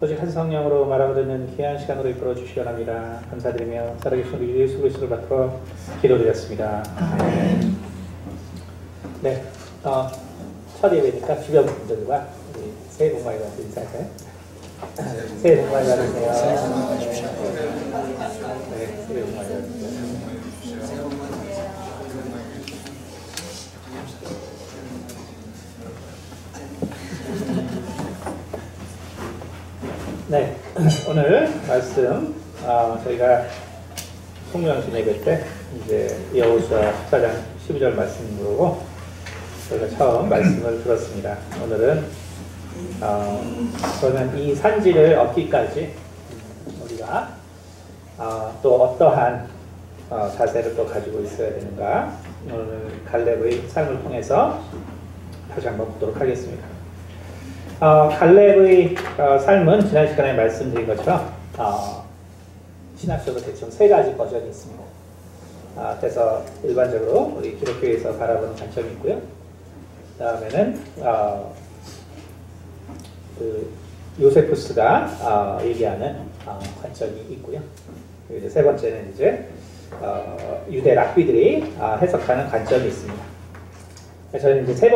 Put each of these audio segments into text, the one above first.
오직 한 성령으로 말하고 듣는 귀한 시간으로 이끌어 주시기 원합니다. 감사드리며 살아계신 우리 예수 그리스도를 받들어 기도드렸습니다. 네, 첫 예배니까 주변 분들과 우리 새해 복 많이 받으세요. 인사할까요? 새해 복 많이 받으세요. 네, 새해 복 많이 받으세요. 네, 오늘 말씀 저희가 송명신 예배 때 이제 여호수아 14장 12절 말씀으로 저희가 처음 말씀을 들었습니다. 오늘은 저는 이 산지를 얻기까지 우리가 또 어떠한 자세를 또 가지고 있어야 되는가, 오늘 갈렙의 삶을 통해서 다시 한번 보도록 하겠습니다. 갈렙의 삶은 지난 시간에 말씀드린 것처럼 신학적으로 대충 세 가지 버전이 있습니다. 그래서 일반적으로 우리 기독교에서 바라보는 관점이 있고요. 그 다음에는 요세푸스가 얘기하는 관점이 있고요. 이제 세 번째는 이제 유대 랍비들이 해석하는 관점이 있습니다. 저는 이제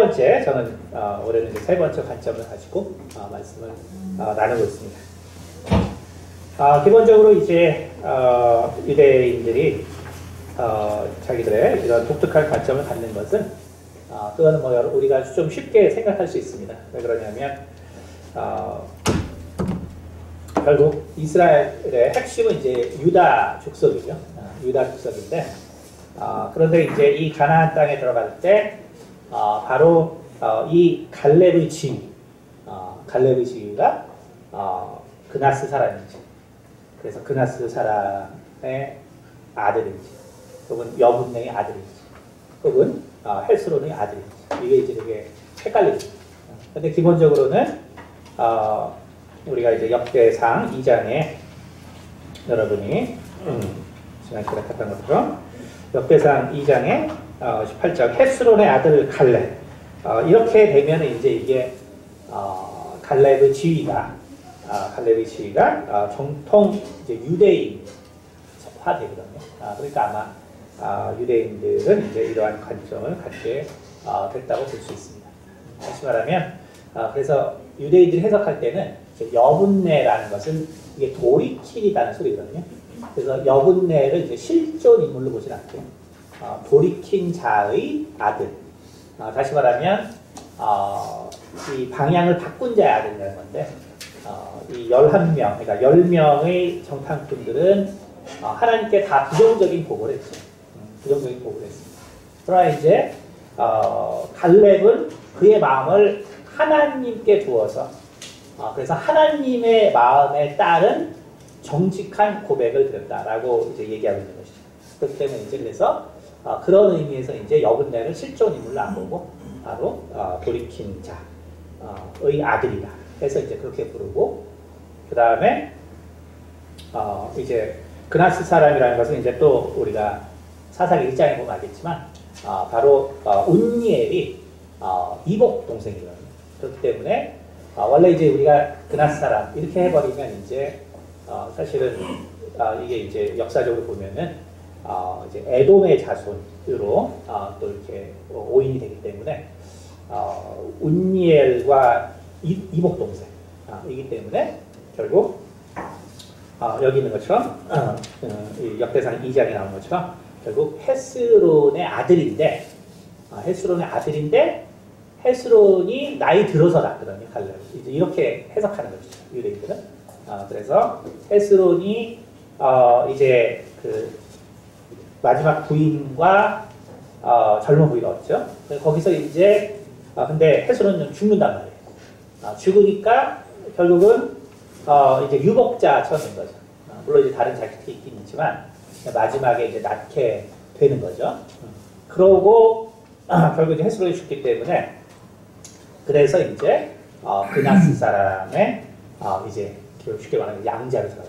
올해는 이제 세 번째 관점을 가지고 말씀을 나누고 있습니다. 기본적으로 이제 유대인들이 자기들의 이런 독특한 관점을 갖는 것은 그거는 우리가 좀 쉽게 생각할 수 있습니다. 왜 그러냐면 결국 이스라엘의 핵심은 이제 유다 족속이죠. 유다 족속인데 그런데 이제 이 가나안 땅에 들어갈 때 바로 이 갈렙의 지위가 그나스 사람인지, 그래서 그나스 사람의 아들인지, 혹은 여분네의 아들인지, 혹은 헬스론의 아들인지, 이게 이제 되게 헷갈립니다. 근데 기본적으로는 우리가 이제 역대상 2장에 여러분이 지난 시간에 봤던 것처럼 역대상 2장에 18장 헤스론의 아들 갈렙, 이렇게 되면 이제 이게 갈렙의 지위가 정통 이제 유대인화 되거든요. 그러니까 아마 유대인들은 이제 이러한 관점을 갖게 됐다고 볼 수 있습니다. 다시 말하면 그래서 유대인들이 해석할 때는 여분네라는 것은 이게 돌이키다는 소리거든요. 그래서 여분네를 이제 실존 인물로 보진 않고요. 돌이킨 자의 아들. 다시 말하면 이 방향을 바꾼 자의 아들이라는 건데, 이 11명, 그러니까 10명의 정탐꾼들은 하나님께 다 부정적인 보고를 했죠. 부정적인 보고를 했습니다. 그러나 이제 갈렙은 그의 마음을 하나님께 두어서 그래서 하나님의 마음에 따른 정직한 고백을 드렸다라고 이제 얘기하고 있는 것이죠. 그렇기 때문에 이제 그래서 그런 의미에서 이제 여분네를 실존 인물로 안 보고 바로 돌이킨 자의 아들이다 해서 이제 그렇게 부르고, 그 다음에 이제 그나스 사람이라는 것은 이제 또 우리가 사사기 1장에 보면 알겠지만 바로 온니엘이 이복 동생이거든요. 그렇기 때문에 원래 이제 우리가 그나스 사람 이렇게 해버리면 이제 사실은 이게 이제 역사적으로 보면은 이제 에돔의 자손으로 또 이렇게 오인이 되기 때문에 운니엘과 이복 동생이기 때문에 결국 여기 있는 것처럼 역대상 2장에 나온 것처럼 결국 헤스론의 아들인데 헤스론이 나이 들어서 낳거든요. 갈렙. 이제 이렇게 해석하는 것이죠, 유대인들은. 그래서 헤스론이 이제 그 마지막 부인과 젊은 부인을 얻죠. 거기서 이제 근데 헤스론은 죽는단 말이에요. 죽으니까 결국은 이제 유복자처럼 된 거죠. 물론 이제 다른 자식이 있긴 있지만 마지막에 이제 낳게 되는 거죠. 그러고 결국 이제 헤스론이 죽기 때문에 그래서 이제 그나스 사람의 이제 쉽게 말하면 양자를 살아요.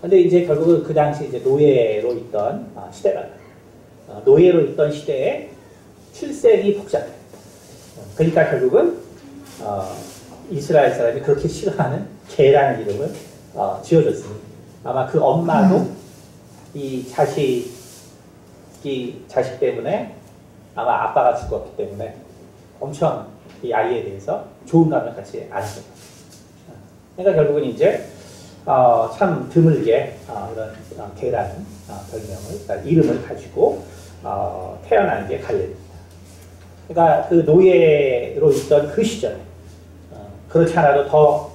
근데 이제 결국은 그 당시 이제 노예로 있던 노예로 있던 시대에 출생이 복잡해요. 그러니까 결국은 이스라엘 사람이 그렇게 싫어하는 개라는 이름을 지어줬습니다. 아마 그 엄마도 이 자식 때문에 아마 아빠가 죽었기 때문에 엄청 이 아이에 대해서 좋은 감을 같이 안 했어요. 그러니까 결국은 이제 참 드물게 이런 개라는 별명을, 그러니까 이름을 가지고 태어난 게 갈렙입니다. 그러니까 그 노예로 있던 그 시절에 그렇지 않아도 더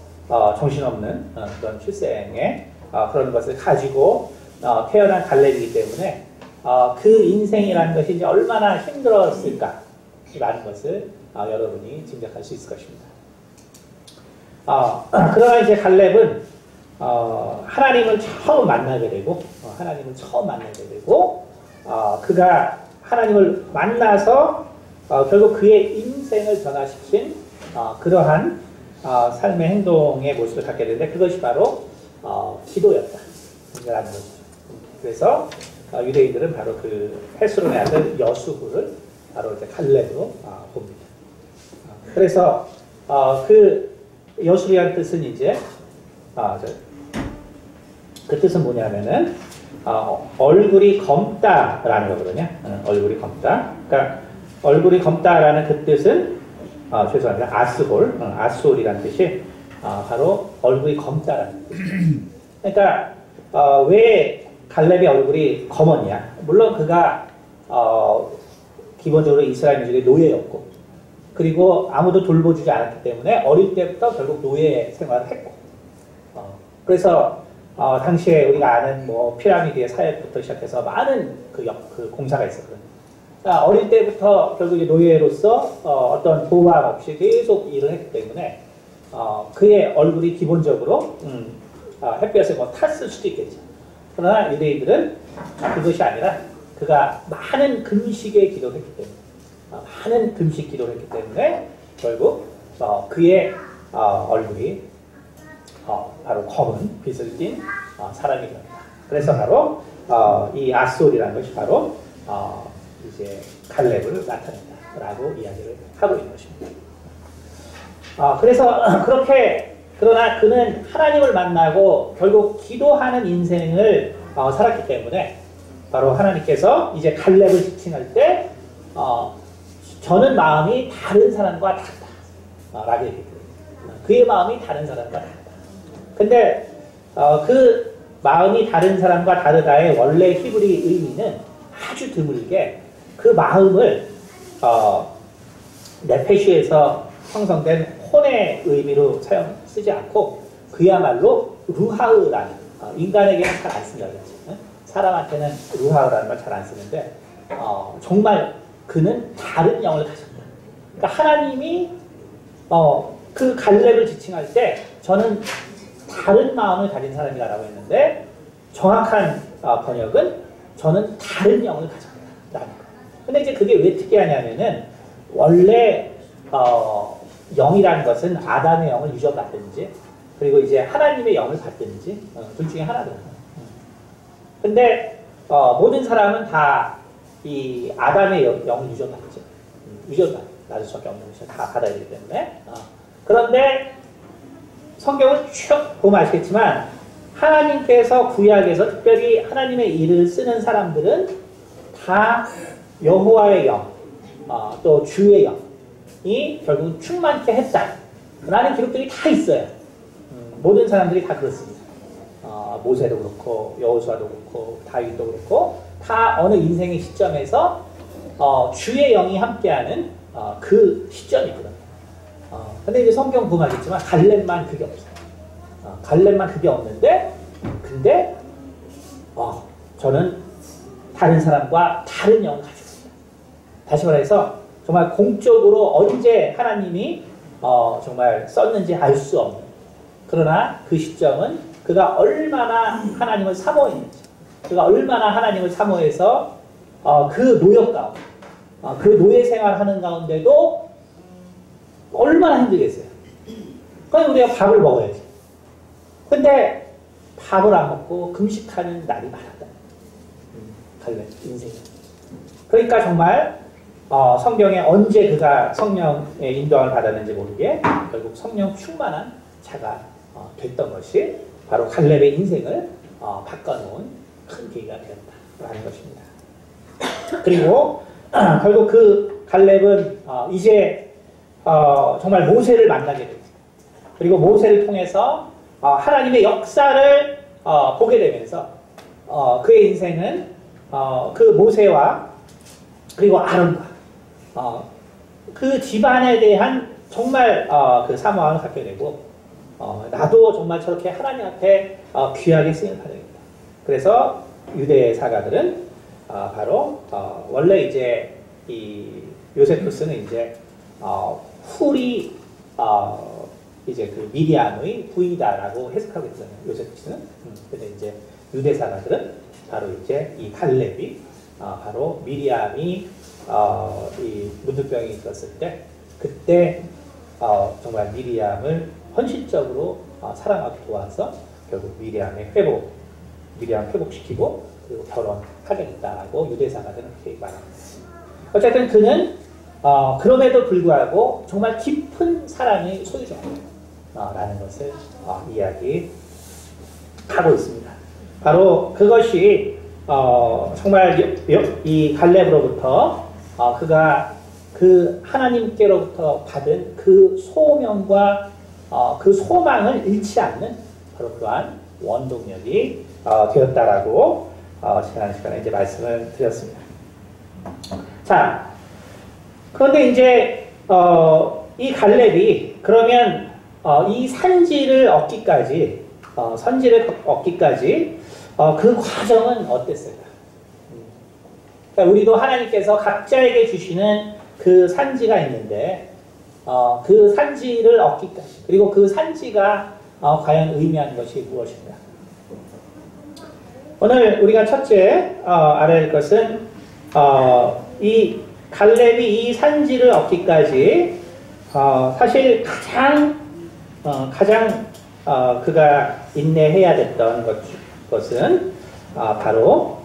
정신없는 그런 출생의 그런 것을 가지고 태어난 갈렙이기 때문에 그 인생이라는 것이 이제 얼마나 힘들었을까라는 것을 여러분이 짐작할 수 있을 것입니다. 그러나 이제 갈렙은 하나님을 처음 만나게 되고 그가 하나님을 만나서 결국 그의 인생을 변화시킨 그러한 삶의 행동의 모습을 갖게 되는데 그것이 바로 기도였다라는 것이죠. 그래서 유대인들은 바로 그 헤스론의 아들 여수후를 바로 이제 갈렙으로 봅니다. 그래서 그 여수리한 뜻은 이제 그 뜻은 뭐냐면은 얼굴이 검다라는 거거든요. 얼굴이 검다. 그러니까 얼굴이 검다라는 그 뜻은 죄송합니다. 아스홀이라는 뜻이 바로 얼굴이 검다라는 뜻이에요. 그러니까 왜 갈렙의 얼굴이 검었냐? 물론 그가 기본적으로 이스라엘 민족의 노예였고 그리고 아무도 돌보주지 않았기 때문에 어릴 때부터 결국 노예 생활을 했고 그래서 당시에 우리가 아는 뭐 피라미드의 사역부터 시작해서 많은 그 공사가 있었거든요. 그러니까 어릴 때부터 결국 노예로서 어떤 보호함 없이 계속 일을 했기 때문에 그의 얼굴이 기본적으로 햇볕에 뭐 탔을 수도 있겠죠. 그러나 유대인들은 그것이 아니라 그가 많은 금식에 기도를 했기 때문에 결국 그의 얼굴이 바로 검은 빛을 띤 사람이 되었다. 그래서 바로 이 아솔이라는 것이 바로 이제 갈렙을 나타낸다라고 이야기를 하고 있는 것입니다. 그래서 그러나 그는 하나님을 만나고 결국 기도하는 인생을 살았기 때문에 바로 하나님께서 이제 갈렙을 지칭할 때 저는 마음이 다른 사람과 다르다 라고 얘기했거든요. 그의 마음이 다른 사람과 다르다. 근데 그 마음이 다른 사람과 다르다의 원래 히브리 의미는 아주 드물게 그 마음을 네페시에서 형성된 혼의 의미로 쓰지 않고 그야말로 루하흐라는 인간에게는 잘 안 쓴다고 했죠. 사람한테는 루하흐라는 말 잘 안 쓰는데 정말 그는 다른 영을 가졌다. 그러니까 하나님이 그 갈렙을 지칭할 때 저는 다른 마음을 가진 사람이라고 했는데 정확한 번역은 저는 다른 영을 가졌다라는 거예요. 근데 이제 그게 왜 특이하냐면은 원래 영이라는 것은 아담의 영을 유전받든지 그리고 이제 하나님의 영을 받든지 둘 중에 하나더라고요. 근데 모든 사람은 다 이 아담의 영을 유전받죠. 유전받을 수밖에 없는 것이죠. 다 받아야 되기 때문에. 그런데 성경을 쭉 보면 아시겠지만 하나님께서 구약에서 특별히 하나님의 일을 쓰는 사람들은 다 여호와의 영, 또 주의 영이 결국 충만케 했다라는 기록들이 다 있어요. 모든 사람들이 다 그렇습니다. 모세도 그렇고 여호수아도 그렇고 다윗도 그렇고 다 어느 인생의 시점에서 주의 영이 함께하는 그 시점이거든요. 근데 이제 성경 보면 알겠지만 갈렙만 그게 없어요. 갈렙만 그게 없는데 근데 저는 다른 사람과 다른 영을 가지고 있다. 다시 말해서 정말 공적으로 언제 하나님이 정말 썼는지 알 수 없는 그러나 그 시점은 그가 얼마나 하나님을 사모했는지 그가 얼마나 하나님을 사모해서 그 노역 가운데 그 노예 생활하는 가운데도 얼마나 힘들겠어요. 그러니까 우리가 밥을 먹어야지. 근데 밥을 안 먹고 금식하는 날이 많았다. 갈렙 인생이. 그러니까 정말 성경에 언제 그가 성령의 인도함을 받았는지 모르게 결국 성령 충만한 자가 됐던 것이 바로 갈렙의 인생을 바꿔놓은 큰 계기가 되었다라는 것입니다. 그리고 결국 그 갈렙은 이제 정말 모세를 만나게 됩니다. 그리고 모세를 통해서 하나님의 역사를 보게 되면서 그의 인생은 그 모세와 그리고 아론과 그 집안에 대한 정말 그 사모함을 갖게 되고 나도 정말 저렇게 하나님 앞에 귀하게 쓰임을 받아야 된다. 그래서 유대 사가들은 바로 원래 이제 이 요세푸스는 이제 훌이 이제 그 미디안의 부이다라고 해석하고 있잖아요. 요세푸스는. 근데 이제 유대 사가들은 바로 이제 이 갈렙이 바로 미리암이 이 문둥병이 있었을 때 그때 정말 미리암을 헌신적으로 사랑하고 도와서 결국 미리암 회복시키고 그리고 결혼하게 됐다라고 유대사가들은 그렇게 말합니다. 어쨌든 그는 그럼에도 불구하고 정말 깊은 사랑의 소유자라는 것을 이야기하고 있습니다. 바로 그것이 정말 이 갈렙으로부터 그가 그 하나님께로부터 받은 그 소명과 그 소망을 잃지 않는 바로 그러한 원동력이 되었다라고 지난 시간에 이제 말씀을 드렸습니다. 자, 그런데 이제 이 갈렙이 그러면 이 산지를 얻기까지 그 과정은 어땠을까? 그러니까 우리도 하나님께서 각자에게 주시는 그 산지가 있는데 그 산지를 얻기까지 그리고 그 산지가 과연 의미하는 것이 무엇인가? 오늘 우리가 첫째 알아야 할 것은 이 갈렙이 이 산지를 얻기까지 사실 가장 그가 인내해야 됐던 것은 바로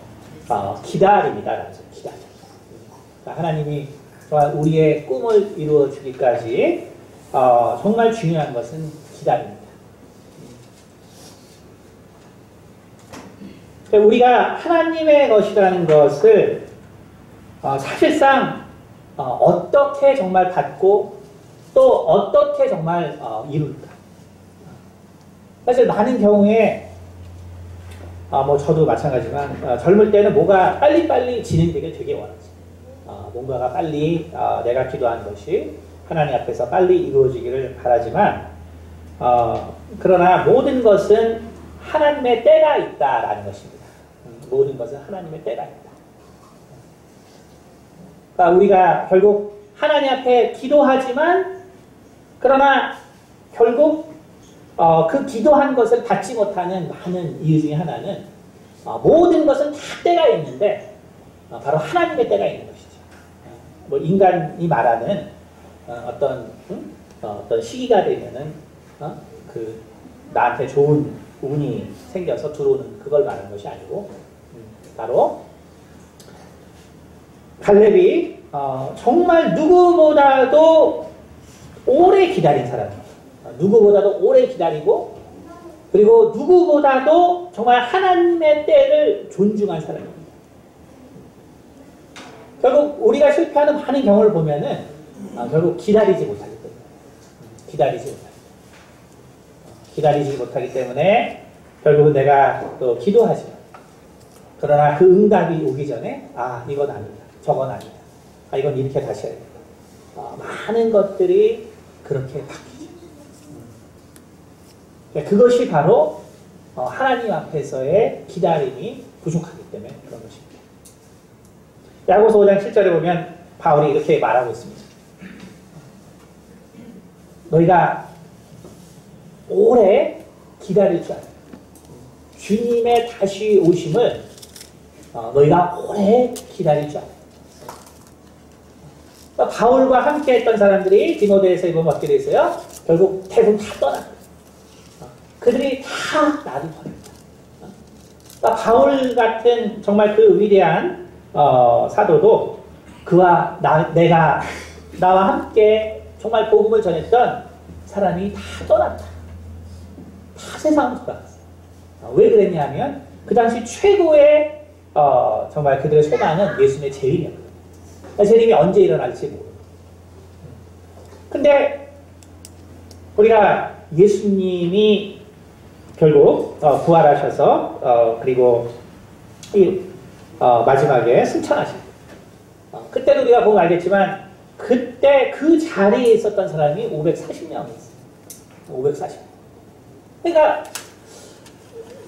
기다림이다라죠. 기다림. 하나님이 우리의 꿈을 이루어 주기까지 정말 중요한 것은 기다림입니다. 우리가 하나님의 것이라는 것을 사실상 어떻게 정말 받고 또 어떻게 정말 이룰까? 사실 많은 경우에 뭐 저도 마찬가지지만 젊을 때는 뭐가 빨리빨리 진행되길 되게 원하지. 뭔가가 빨리 내가 기도한 것이 하나님 앞에서 빨리 이루어지기를 바라지만 그러나 모든 것은 하나님의 때가 있다라는 것입니다. 모든 것은 하나님의 때가 있다. 그러니까 우리가 결국 하나님 앞에 기도하지만 그러나 결국 그 기도한 것을 받지 못하는 많은 이유 중에 하나는 모든 것은 다 때가 있는데 바로 하나님의 때가 있는 것이죠. 뭐 인간이 말하는 어떤 시기가 되면은 그 나한테 좋은 운이 생겨서 들어오는 그걸 말하는 것이 아니고 바로 갈렙이 정말 누구보다도 오래 기다린 사람입니다. 누구보다도 오래 기다리고 그리고 누구보다도 정말 하나님의 때를 존중한 사람입니다. 결국 우리가 실패하는 많은 경우를 보면은 결국 기다리지 못하기 때문에 결국은 내가 또 기도하지만 그러나 그 응답이 오기 전에 이건 아니다, 저건 아니다, 이건 이렇게 다시 해야 된다. 많은 것들이 그렇게 바뀌죠. 그것이 바로 하나님 앞에서의 기다림이 부족하기 때문에 그런 것입니다. 야고보서 5장 7절에 보면 바울이 이렇게 말하고 있습니다. 너희가 오래 기다릴 줄 알아. 주님의 다시 오심을 너희가 오래 기다릴 줄 알아. 바울과 함께 했던 사람들이 디모데에서 보면 어떻게 됐어요? 결국 대부분 다 떠났어요. 그들이 다 나를 버립니다. 바울 같은 정말 그 위대한 사도도 나와 함께 정말 복음을 전했던 사람이 다 떠났다. 세상으로 돌아갔어요. 왜 그랬냐면 그 당시 최고의 정말 그들의 소망은 예수님의 재림이었거든요. 재림이 언제 일어날지 모르고. 근데 우리가 예수님이 결국 부활하셔서 그리고 이 마지막에 승천하시고 그때도 우리가 보면 알겠지만 그때 그 자리에 있었던 사람이 540명이 있어요. 540명. 그러니까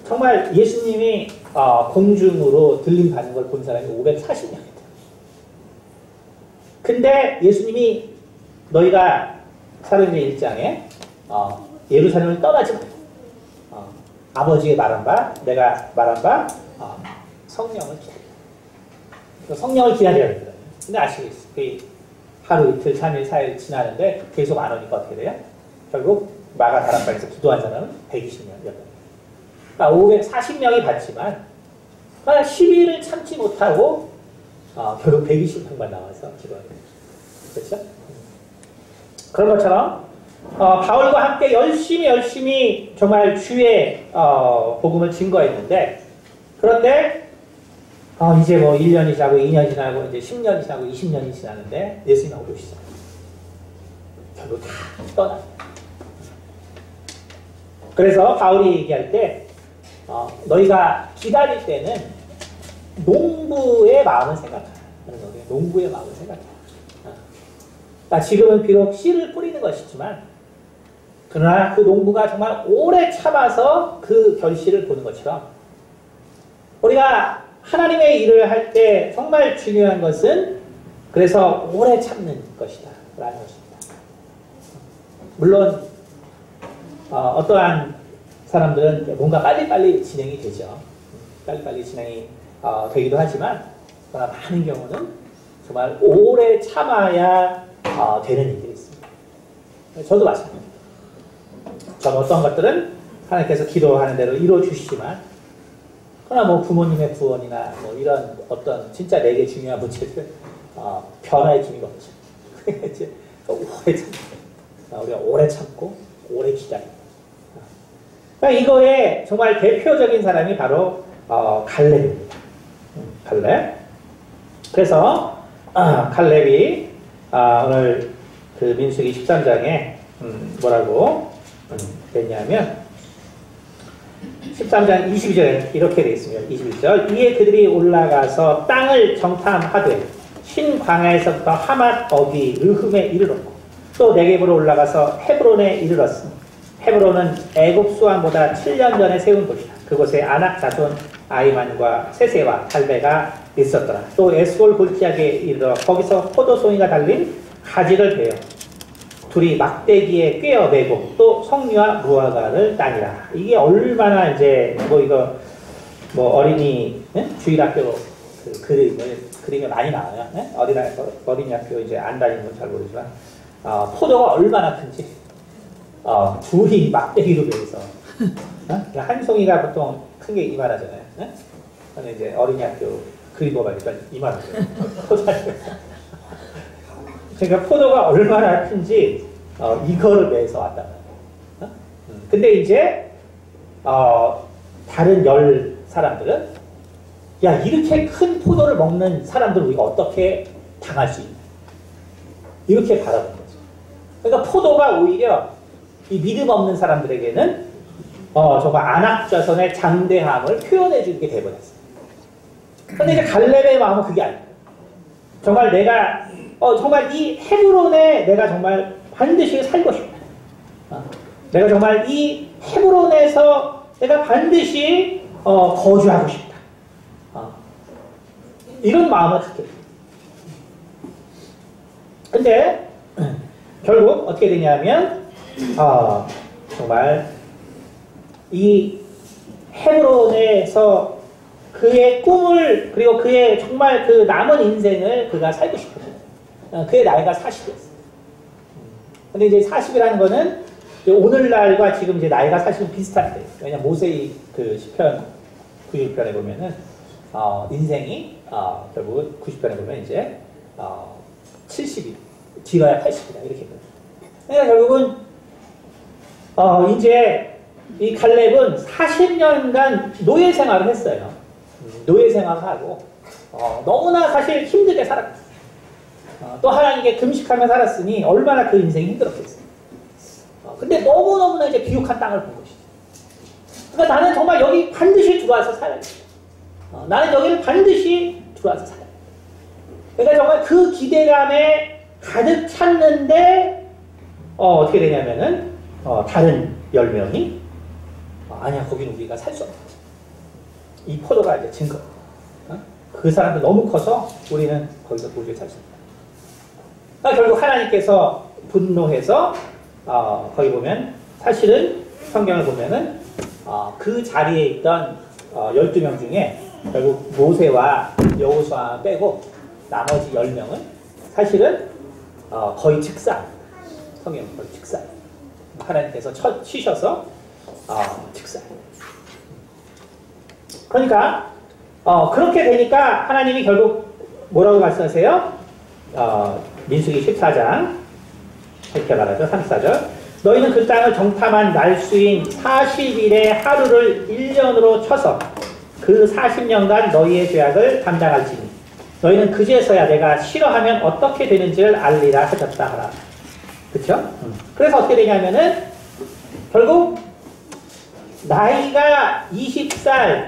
정말 예수님이 공중으로 들림받는 걸 본 사람이 540명이다. 근데 예수님이 너희가 사도행전 1장에 예루살렘을 떠나지 말고 아버지의 말한 바 내가 말한 바 성령을 기다려. 성령을 기다려야 되거든요. 근데 아시겠어요? 하루 이틀 3일 4일 지나는데 계속 안 오니까 어떻게 돼요? 결국 마가 다락방에서 기도한 사람은 120명이었거든요. 그러니까 540명이 받지만 10일을 참지 못하고 결국 120명만 나와서 기도하게 돼요. 그렇죠? 그런 것처럼 바울과 함께 열심히 정말 주의 복음을 증거했는데 그런데 이제 뭐 1년이 지나고 2년이 지나고 이제 10년이 지나고 20년이 지나는데 예수님이 오시죠. 결국 다 떠납니다. 그래서 바울이 얘기할 때 너희가 기다릴 때는 농부의 마음을 생각하라. 농부의 마음을 생각하라. 그러니까 지금은 비록 씨를 뿌리는 것이지만 그러나 그 농부가 정말 오래 참아서 그 결실을 보는 것처럼 우리가 하나님의 일을 할 때 정말 중요한 것은 그래서 오래 참는 것이다 라는 것입니다. 물론 어떠한 사람들은 뭔가 빨리빨리 진행이 되죠. 빨리빨리 진행이 되기도 하지만 그러나 많은 경우는 정말 오래 참아야 되는 일들이 있습니다. 저도 마찬가지입니다. 저는 어떤 것들은 하나님께서 기도하는 대로 이루어주시지만 그러나 뭐 부모님의 구원이나 뭐 이런 어떤 진짜 내게 중요한 문제들 변화의 기미가 없죠. 이제 오래 참고 우리가 오래 참고 오래 기다립니다. 그러니까 이거의 정말 대표적인 사람이 바로 갈렙입니다. 갈렙. 그래서 갈렙이 오늘 그 민수기 13장에 뭐라고 됐냐면 13장 22절에 이렇게 되어 있습니다. 21절 이에 그들이 올라가서 땅을 정탐하되 신광야에서부터 하맛 어기 르흠에 이르렀고 또 네겝으로 올라가서 헤브론에 이르렀으니 헤브론은 애굽 수왕보다 7년 전에 세운 곳이다. 그곳에 아낙 자손 아이만과 세세와 탈베가 있었더라. 또 에스골 골기앗에 이르러 거기서 포도송이가 달린 가지를 베어 둘이 막대기에 꿰어 매고 또 석류와 무화과를 따니라. 이게 얼마나 이제 이거 어린이 주일학교 그림이 많이 나와요. 어린이 학교 이제 안 다니는 건 잘 모르지만 포도가 얼마나 큰지 둘이 막대기로 베어서 한 송이가 보통 큰 게 이만하잖아요. 근데 이제 어린이 학교 그림 보니까 이만하죠. 그러니까 포도가 얼마나 큰지 이거를 매서 왔단 말이에요. 근데 이제 다른 열 사람들은 야 이렇게 큰 포도를 먹는 사람들 우리가 어떻게 당할 수 있냐 이렇게 바라본 거죠. 그러니까 포도가 오히려 이 믿음 없는 사람들에게는 정말 안악자손의 장대함을 표현해 주게 돼버렸어요. 근데 이제 갈렙의 마음은 그게 아니에요. 정말 내가 정말 이 헤브론에 내가 정말 반드시 살고 싶다. 내가 정말 이 헤브론에서 내가 반드시 거주하고 싶다. 이런 마음을 갖게 됩니다. 근데 결국 어떻게 되냐면 정말 이 헤브론에서 그의 꿈을 그리고 그의 정말 그 남은 인생을 그가 살고 싶었어요. 그의 나이가 40이었어요. 근데 이제 40이라는 거는 이제 오늘날과 지금 이제 나이가 사실 비슷한데 왜냐면 모세의 그 시편 90편에 보면은 인생이 결국 90편에 보면 이제 70이 뒤가야 80이다 이렇게 보여요. 그러니까 결국은 이제 이 갈렙은 40년간 노예 생활을 했어요. 노예 생활을 하고 너무나 사실 힘들게 살았고 또 하나님께 금식하며 살았으니 얼마나 그 인생이 힘들었겠어요. 근데 너무너무나 이제 비옥한 땅을 본 것이죠. 그러니까 나는 정말 여기 반드시 들어와서 살아야 돼. 나는 여기를 반드시 들어와서 살아야 돼. 그러니까 정말 그 기대감에 가득 찼는데 어떻게 되냐면은 다른 10명이 아니야 거기는 우리가 살 수 없다. 이 포도가 이제 증거. 그 사람들 너무 커서 우리는 거기서 도저히 살 수 없다. 그러니까 결국 하나님께서 분노해서 거기 보면 사실은 성경을 보면은 그 자리에 있던 12명 중에 결국 모세와 여호수아 빼고 나머지 10명은 사실은 거의 즉사. 성경은 거의 즉사. 하나님께서 치셔서 즉사. 그러니까 그렇게 되니까 하나님이 결국 뭐라고 말씀하세요? 민수기 14장 이렇게 말하죠. 34절. 너희는 그 땅을 정탐한 날수인 40일의 하루를 1년으로 쳐서 그 40년간 너희의 죄악을 담당할지니 너희는 그제서야 내가 싫어하면 어떻게 되는지를 알리라 하셨다 하라. 그쵸? 그래서 어떻게 되냐면은 결국 나이가 20살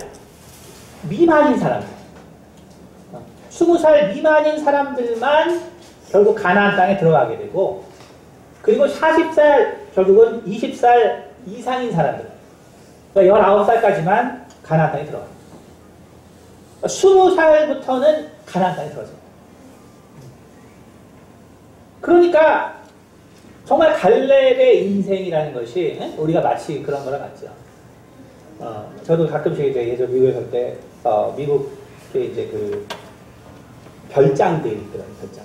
미만인 사람들 20살 미만인 사람들만 결국 가나안 땅에 들어가게 되고 그리고 40살 결국은 20살 이상인 사람들 그러니까 19살까지만 가나안 땅에 들어가요. 20살부터는 가나안 땅에 들어가죠. 그러니까 정말 갈렙의 인생이라는 것이 우리가 마치 그런 거랑 같죠. 저도 가끔씩 이제 예전 미국에 살 때 미국에 이제 그 별장들이 있더라고요. 별장.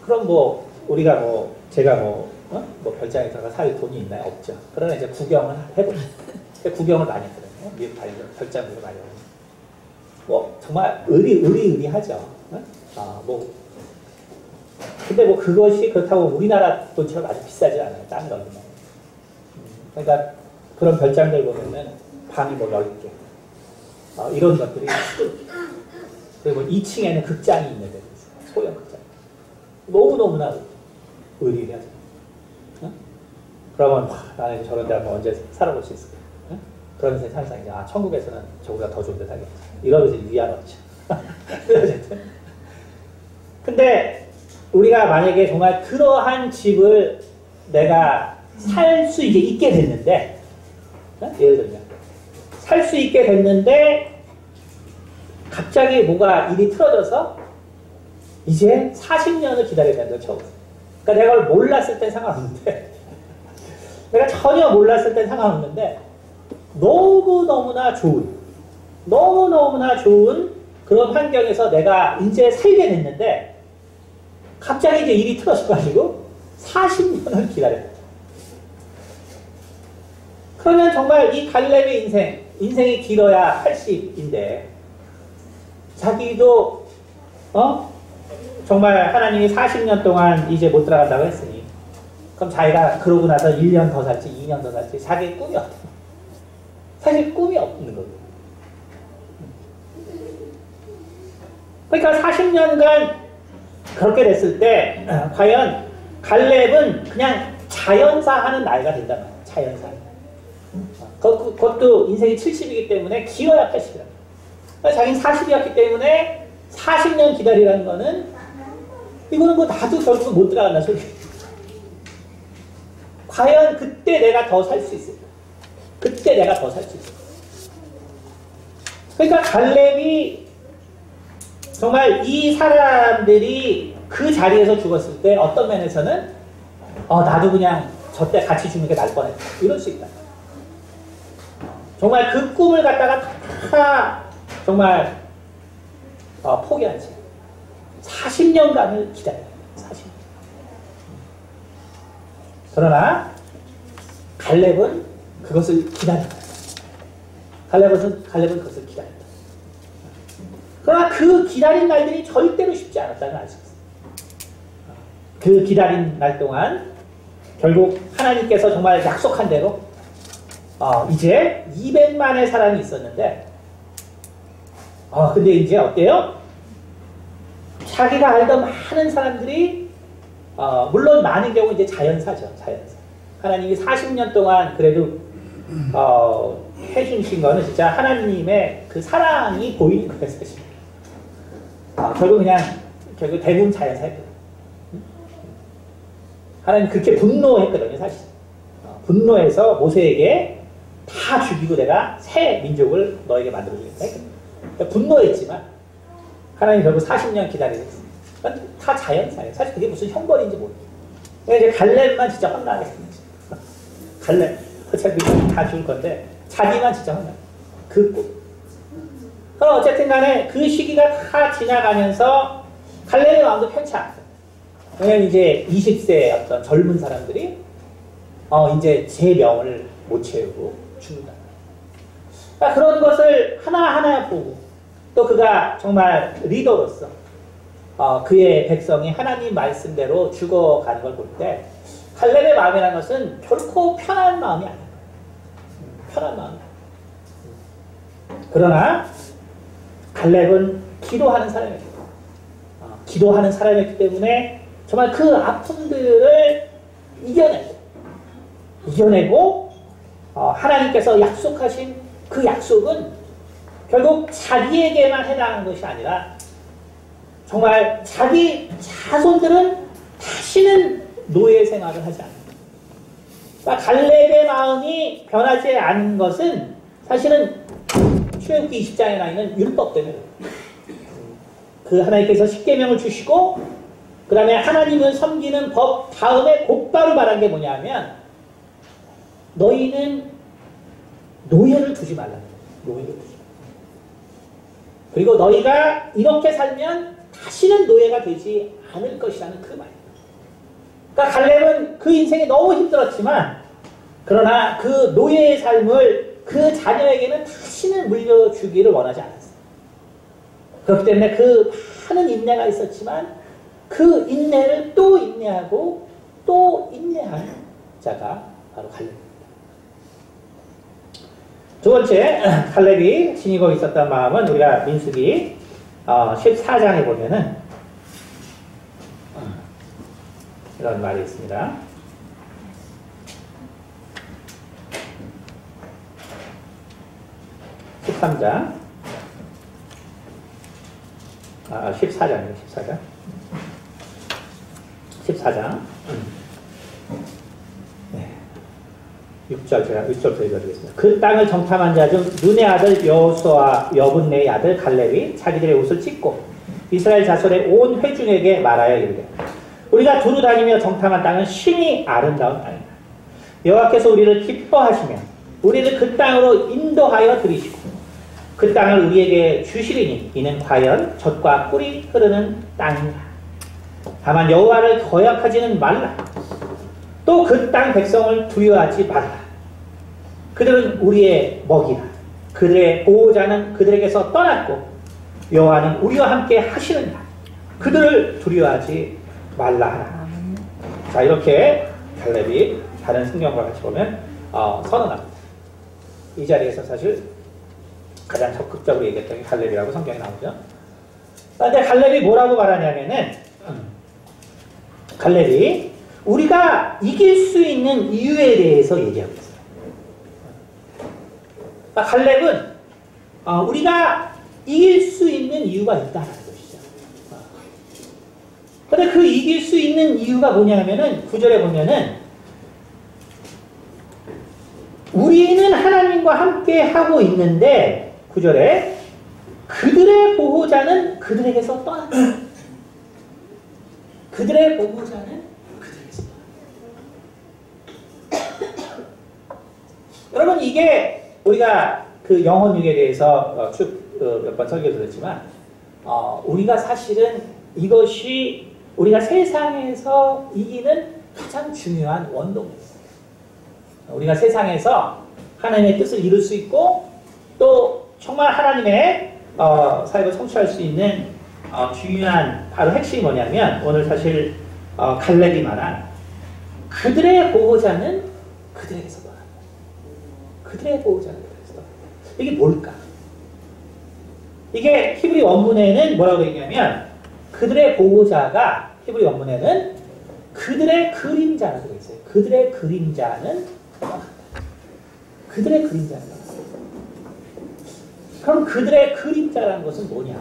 그럼 뭐 우리가 제가 별장에 들어가 살 돈이 있나요? 없죠. 그러나 이제 구경을 해보죠. 구경을 많이 했거든요. 미국 다니면서 별장들을 많이 하고. 정말 의리하죠. 근데 그것이 그렇다고 우리나라 돈처럼 아주 비싸지 않아요. 딴 거는. 그러니까 그런 별장들 보면은 방이 10개. 이런 것들이 그리고 2층에는 극장이 있는 데도 있어요. 소형 극장. 너무너무나 의리하죠. 그러면 나는 저런 데 한번 언제 살아볼 수 있을까? 그러면서 항상 이제 천국에서는 저보다 더 좋은 데 살겠지. 이러면서 위안 얻죠. 어쨌든. 근데 우리가 만약에 정말 그러한 집을 내가 살 수 이제 있게 됐는데 예를 들면 살 수 있게 됐는데 갑자기 뭐가 일이 틀어져서 이제 40년을 기다려야 된다 처음. 그러니까 내가 그걸 몰랐을 땐 상관없는데 내가 전혀 몰랐을 땐 상관없는데 너무너무나 좋은 그런 환경에서 내가 이제 살게 됐는데 갑자기 이제 일이 틀어져가지고 40년을 기다려야 돼. 그러면 정말 이 갈렙의 인생이 길어야 80인데 자기도 정말 하나님이 40년 동안 이제 못 들어간다고 했으니 그럼 자기가 그러고 나서 1년 더 살지 2년 더 살지 자기의 꿈이 없다. 사실 꿈이 없는 거예요. 그러니까 40년간 그렇게 됐을 때 과연 갈렙은 그냥 자연사하는 나이가 된단 말이에요. 자연사. 그것도 인생이 70이기 때문에 길어야 80이라. 그러니까 자기는 40이었기 때문에 40년 기다리라는 거는 이거는 나도 결국 못 들어간다 소리예요. 과연 그때 내가 더 살 수 있을까? 그때 내가 더 살 수 있을까? 그러니까 갈렙이 정말 이 사람들이 그 자리에서 죽었을 때 어떤 면에서는 나도 그냥 저때 같이 죽는 게 나을 뻔했다. 이럴 수 있다. 정말 그 꿈을 갖다가 다 정말 포기한 채 40년간을 기다려요. 40년. 그러나 갈렙은 그것을 기다렸다. 갈렙은 그것을 기다렸다. 그러나 그 기다린 날들이 절대로 쉽지 않았다는 알 수 있어요. 그 기다린 날 동안 결국 하나님께서 정말 약속한 대로 이제 200만의 사람이 있었는데, 근데 이제 어때요? 자기가 알던 많은 사람들이, 물론 많은 경우 이제 자연사죠, 자연사. 하나님이 40년 동안 그래도, 해주신 거는 진짜 하나님의 그 사랑이 보이는 거예요, 사실. 결국 대부분 자연사였거든요. 하나님 그렇게 분노했거든요, 사실. 분노해서 모세에게 다 죽이고 내가 새 민족을 너에게 만들어주겠다 했거든요. 그러니까 분노했지만 하나님 결국 40년 기다리셨어요. 다 자연사예요. 사실 그게 무슨 형벌인지 모르겠어요. 그러니까 이제 갈렙만 진짜 혼나게 생겼어요. 갈렙 어차피 다 죽을 건데 자기만 진짜 혼나요. 어쨌든 간에 그 시기가 다 지나가면서 갈렙의 마음도 편치 않아요. 왜냐면 이제 20세 어떤 젊은 사람들이 이제 제 명을 못 채우고 죽는다. 그러니까 그런 것을 하나하나 보고 또 그가 정말 리더로서 그의 백성이 하나님 말씀대로 죽어가는 걸 볼 때 갈렙의 마음이라는 것은 결코 편한 마음이 아니에요. 편한 마음이 아니에요. 그러나 갈렙은 기도하는 사람이었기 때문에 기도하는 사람이었기 때문에 정말 그 아픔들을 이겨내고 하나님께서 약속하신 그 약속은 결국 자기에게만 해당하는 것이 아니라 정말 자기 자손들은 다시는 노예 생활을 하지 않는다. 그러니까 갈렙의 마음이 변하지 않은 것은 사실은 출애굽기 20장에 나 있는 율법 때문에 그 하나님께서 십계명을 주시고 그 다음에 하나님을 섬기는 법 다음에 곧바로 말한 게 뭐냐면 너희는 노예를 두지 말라. 노예를 두지 말라. 그리고 너희가 이렇게 살면 다시는 노예가 되지 않을 것이라는 그 말. 그러니까 갈렙은 그 인생이 너무 힘들었지만 그러나 그 노예의 삶을 그 자녀에게는 다시는 물려주기를 원하지 않았어요. 그렇기 때문에 그 많은 인내가 있었지만 그 인내를 또 인내하고 또 인내하는 자가 바로 갈렙입니다. 두 번째, 갈렙이 지니고 있었던 마음은 우리가 민수기 14장에 보면은 이런 말이 있습니다. 13장 14장이에요. 14장 6절 제가 6절부터 읽어드리겠습니다. 그 땅을 정탐한 자 중 눈의 아들 여호수아와 여분네의 아들 갈렙이 자기들의 옷을 찢고 이스라엘 자손의 온 회중에게 말하여 이르되 우리가 두루 다니며 정탐한 땅은 심히 아름다운 땅이다. 여호와께서 우리를 기뻐하시며 우리를 그 땅으로 인도하여 들이시고 그 땅을 우리에게 주시리니 이는 과연 젖과 꿀이 흐르는 땅이다. 다만 여호와를 거역하지는 말라. 또 그 땅 백성을 두려워하지 말라. 그들은 우리의 먹이라. 그들의 보호자는 그들에게서 떠났고 여호와는 우리와 함께 하시느니라. 그들을 두려워하지 말라 하라. 자, 이렇게 갈렙이 다른 성경과 같이 보면 선언합니다. 이 자리에서 사실 가장 적극적으로 얘기했던 게 갈렙이라고 성경에 나오죠. 그런데 갈렙이 뭐라고 말하냐면은 갈렙이 우리가 이길 수 있는 이유에 대해서 얘기하고 있어요. 그러니까 갈렙은 우리가 이길 수 있는 이유가 있다는 것이죠. 그런데 그 이길 수 있는 이유가 뭐냐면은 9절에 보면은 우리는 하나님과 함께 하고 있는데 9절에 그들의 보호자는 그들에게서 떠났다. 그들의 보호자는 여러분, 이게 우리가 그 영혼육에 대해서 몇 번 설교 들었지만 우리가 사실은 이것이 우리가 세상에서 이기는 가장 중요한 원동력이에요. 우리가 세상에서 하나님의 뜻을 이룰 수 있고 또 정말 하나님의 사역을 성취할 수 있는 중요한 바로 핵심이 뭐냐면 오늘 사실 갈렙이 말한 그들의 보호자는 그들에게서 떠난다. 그들의 보호자라고 그랬어. 이게 뭘까? 이게 히브리 원문에는 뭐라고 되어 있냐면 그들의 보호자가 히브리 원문에는 그들의 그림자라고 되어 있어요. 그들의 그림자는 그들의 그림자는 그럼 그들의 그림자라는 것은 뭐냐?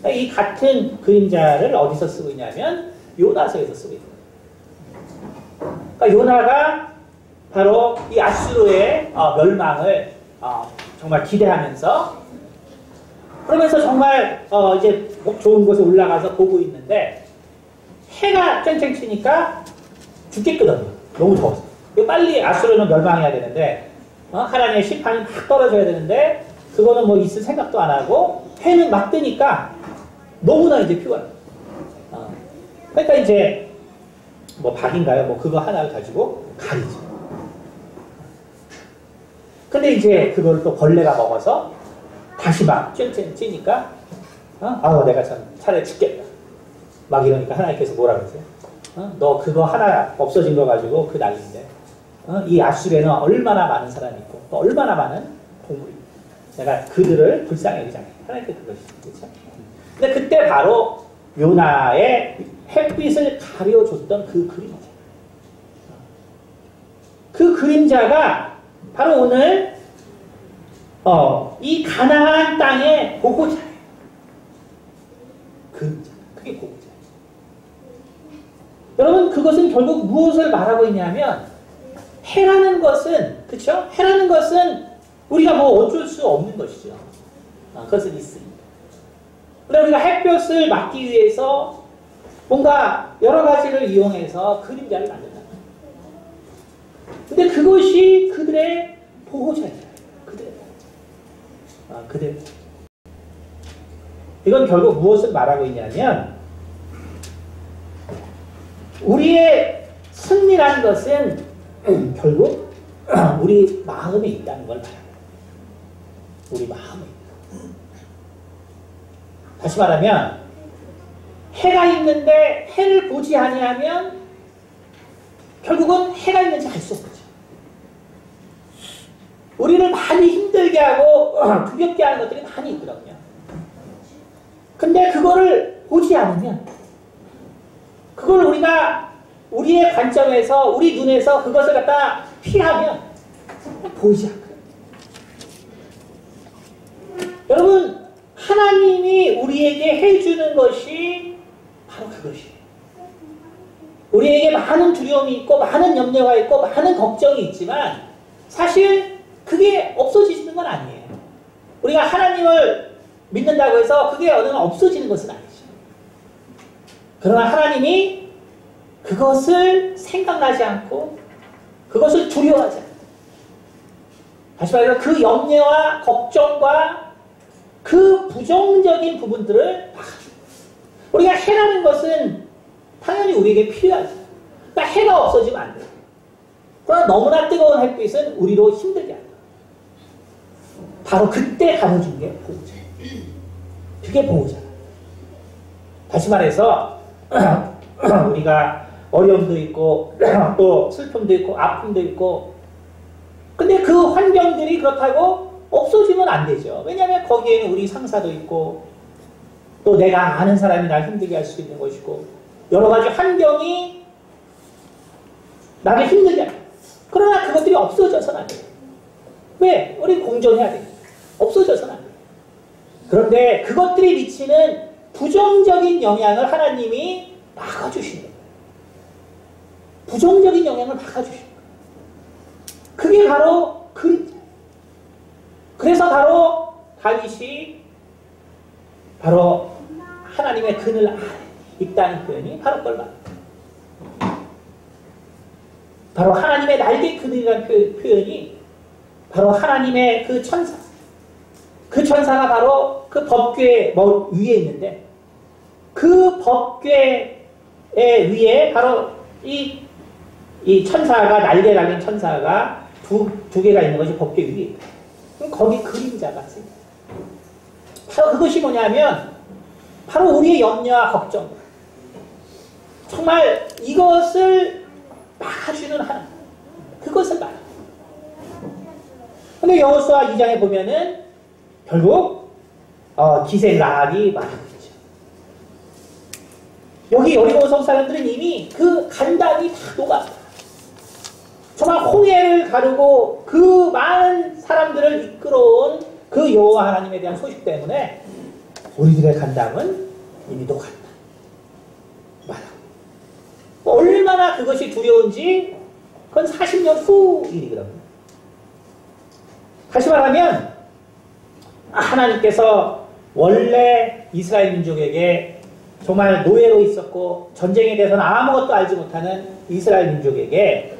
이 같은 그림자를 어디서 쓰고 있냐면 요나서에서 쓰고 있는 거예요. 그러니까 요나가 바로 이 아수르의 멸망을 정말 기대하면서 그러면서 정말 이제 좋은 곳에 올라가서 보고 있는데 해가 쨍쨍 치니까 죽겠거든요. 너무 더워서. 빨리 아수르는 멸망해야 되는데 하나님의 심판이 막 떨어져야 되는데 그거는 뭐 있을 생각도 안 하고 해는 막 뜨니까 너무나 이제 피곤해요. 그러니까 이제 뭐 박인가요? 뭐 그거 하나를 가지고 가리죠. 근데 이제 그걸 또 벌레가 먹어서 다시 막 쨍쨍 찌니까 내가 참 차라리 죽겠다. 막 이러니까 하나님께서 뭐라 그러세요? 너 그거 하나 없어진 거 가지고 그 난리인데 이 아수르에는 얼마나 많은 사람이 있고 또 얼마나 많은 동물이 있고 내가 그들을 불쌍히 여기지 않게 하나님께 그러시죠. 그렇죠? 근데 그때 바로 요나의 햇빛을 가려줬던 그 그림자. 그 그림자가 바로 오늘 이 가나안 땅의 보호자예요. 그림자. 그게 보호자예요. 여러분 그것은 결국 무엇을 말하고 있냐면 해라는 것은 그렇죠? 해라는 것은 우리가 뭐 어쩔 수 없는 것이죠. 그것은 있습니다. 그런데 우리가 햇볕을 막기 위해서 뭔가 여러 가지를 이용해서 그림자를 만든다. 근데 그것이 그들의 보호자예요. 그들의 보호자. 그들. 이건 결국 무엇을 말하고 있냐면 우리의 승리라는 것은 결국 우리 마음에 있다는 걸 말합니다. 우리 마음에 있다. 다시 말하면 해가 있는데 해를 보지 아니하면 결국은 해가 있는지 알 수 없죠. 우리를 많이 힘들게 하고 두렵게 하는 것들이 많이 있거든요. 근데 그거를 보지 않으면 그걸 우리가 우리의 관점에서 우리 눈에서 그것을 갖다 피하면 보이지 않거든요. 여러분 하나님이 우리에게 해주는 것이 바로 그것이에요. 우리에게 많은 두려움이 있고 많은 염려가 있고 많은 걱정이 있지만 사실 그게 없어지는 건 아니에요. 우리가 하나님을 믿는다고 해서 그게 어느 날 없어지는 것은 아니죠. 그러나 하나님이 그것을 생각나지 않고 그것을 두려워하지 않고 다시 말해서 그 염려와 걱정과 그 부정적인 부분들을 막아줍니다. 우리가 해라는 것은 당연히 우리에게 필요하죠. 그러니까 해가 없어지면 안 돼요. 그러나 너무나 뜨거운 햇빛은 우리로 힘들게 한다. 바로 그때 가려준 게 보호자예요. 그게 보호자예요. 다시 말해서 우리가 어려움도 있고 또 슬픔도 있고 아픔도 있고 근데 그 환경들이 그렇다고 없어지면 안 되죠. 왜냐하면 거기에는 우리 상사도 있고 또 내가 아는 사람이 날 힘들게 할 수 있는 것이고 여러 가지 환경이 나를 힘들게 합니다. 그러나 그것들이 없어져서는 안 돼요. 왜? 우리 공존해야 됩니다. 없어져서는 안 돼요. 그런데 그것들이 미치는 부정적인 영향을 하나님이 막아주시는 거예요. 부정적인 영향을 막아주시는 거예요. 그게 바로 그림자. 그래서 바로 다윗이 바로 하나님의 그늘 아래 있다는 표현이 바로 그걸 말합니다. 바로 하나님의 날개 그늘이라는 표현이 바로 하나님의 그 천사. 그 천사가 바로 그 법궤 위에 있는데 그 법궤의 위에 바로 이 천사가 날개 달린 천사가 두 개가 있는 것이 법궤 위에 있다. 그럼 거기 그림자가 있습니다. 바로 그것이 뭐냐면 바로 우리의 염려와 걱정 정말 이것을 막아주는 하나님 그것을 말합니다. 근데 여호수아 2장에 보면은 결국 기생 라합이 말하고 있죠. 여기 여리고성 사람들은 이미 그 간담이 다 녹았다. 정말 홍해를 가르고 그 많은 사람들을 이끌어온 그 여호와 하나님에 대한 소식 때문에 우리들의 간담은 이미 녹았다. 말하고. 얼마나 그것이 두려운지 그건 40년 후 일이거든요. 다시 말하면 하나님께서 원래 이스라엘 민족에게 정말 노예로 있었고 전쟁에 대해서는 아무것도 알지 못하는 이스라엘 민족에게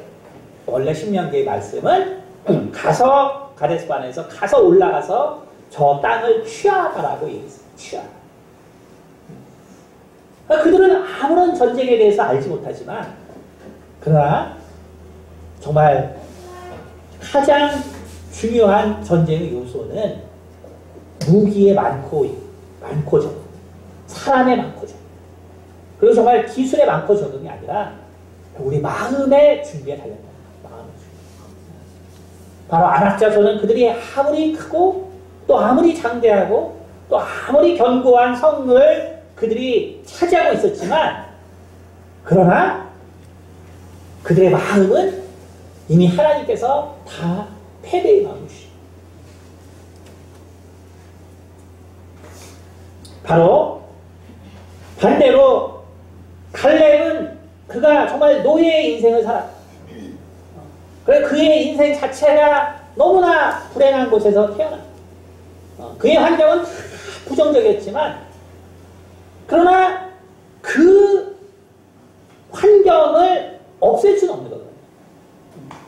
원래 신명기의 말씀은 가서 가데스바네에서 가서 올라가서 저 땅을 취하라고 얘기했어요. 취하라. 그들은 아무런 전쟁에 대해서 알지 못하지만 그러나 정말 가장 중요한 전쟁의 요소는 무기에 많고 적응, 사람에 많고 적응, 그리고 정말 기술에 많고 적응이 아니라 우리 마음의 준비에 달렸다. 마음의 준비. 바로 안악자손은 그들이 아무리 크고 또 아무리 장대하고 또 아무리 견고한 성을 그들이 차지하고 있었지만 그러나 그들의 마음은 이미 하나님께서 다 패배의 마음을 주시고 바로 반대로 갈렙은 그가 정말 노예의 인생을 살았다. 그래 그의 인생 자체가 너무나 불행한 곳에서 태어났다. 그의 환경은 부정적이었지만 그러나 그 환경을 없앨 수는 없는 거거든요.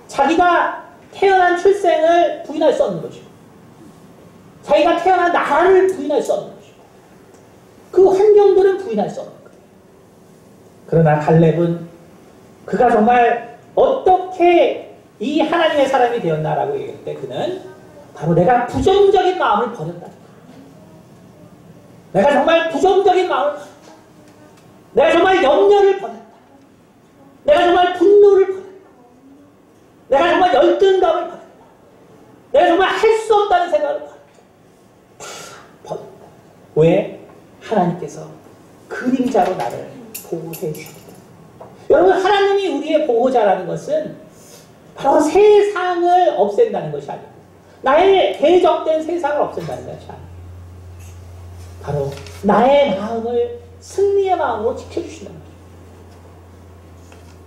자기가 태어난 출생을 부인할 수 없는 것이고 자기가 태어난 나라를 부인할 수 없는 것이고 그 환경들은 부인할 수 없는 거예요. 그러나 갈렙은 그가 정말 어떻게 이 하나님의 사람이 되었나라고 얘기할 때 그는 바로 내가 부정적인 마음을 버렸다. 내가 정말 부정적인 마음을 버렸다. 내가 정말 염려를 버렸다. 내가 정말 분노를 버렸다. 내가 정말 열등감을 버렸다. 내가 정말 할 수 없다는 생각을 버렸다. 다 버렸다. 왜? 하나님께서 그림자로 나를 보호해 주셨다. 여러분 하나님이 우리의 보호자라는 것은 바로 세상을 없앤다는 것이 아니고 나의 대적된 세상을 없앤다는 것이 아니고 바로 나의 마음을 승리의 마음으로 지켜주신다는 거죠.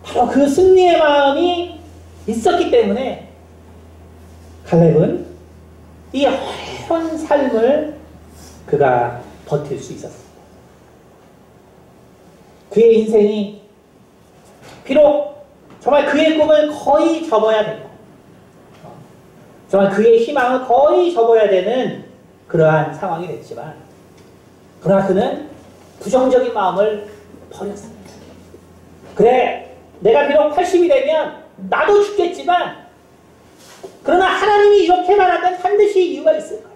바로 그 승리의 마음이 있었기 때문에 갈렙은 이 어려운 삶을 그가 버틸 수 있었습니다. 그의 인생이 비록 정말 그의 꿈을 거의 접어야 되고 정말 그의 희망을 거의 접어야 되는 그러한 상황이 됐지만 그러나 그는 부정적인 마음을 버렸습니다. 그래 내가 비록 80이 되면 나도 죽겠지만 그러나 하나님이 이렇게 말하면 반드시 이유가 있을 거야.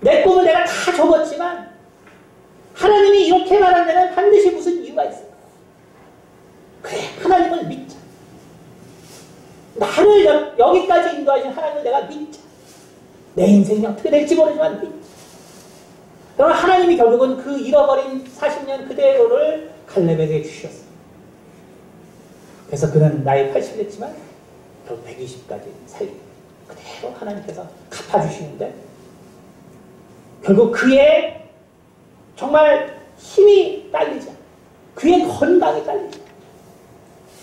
내 꿈을 내가 다 접었지만 하나님이 이렇게 말하면 반드시 무슨 이유가 있을 거야. 그래 하나님을 믿자. 나를 여기까지 인도하신 하나님을 내가 믿자. 내 인생이 어떻게 될지 모르지만 믿자. 그러나 하나님이 결국은 그 잃어버린 40년 그대로를 갈렙에게 주셨습니다. 그래서 그는 나이 80이 됐지만 결국 120까지 살고 그대로 하나님께서 갚아주시는데 결국 그의 정말 힘이 딸리지 않고 그의 건강이 딸리지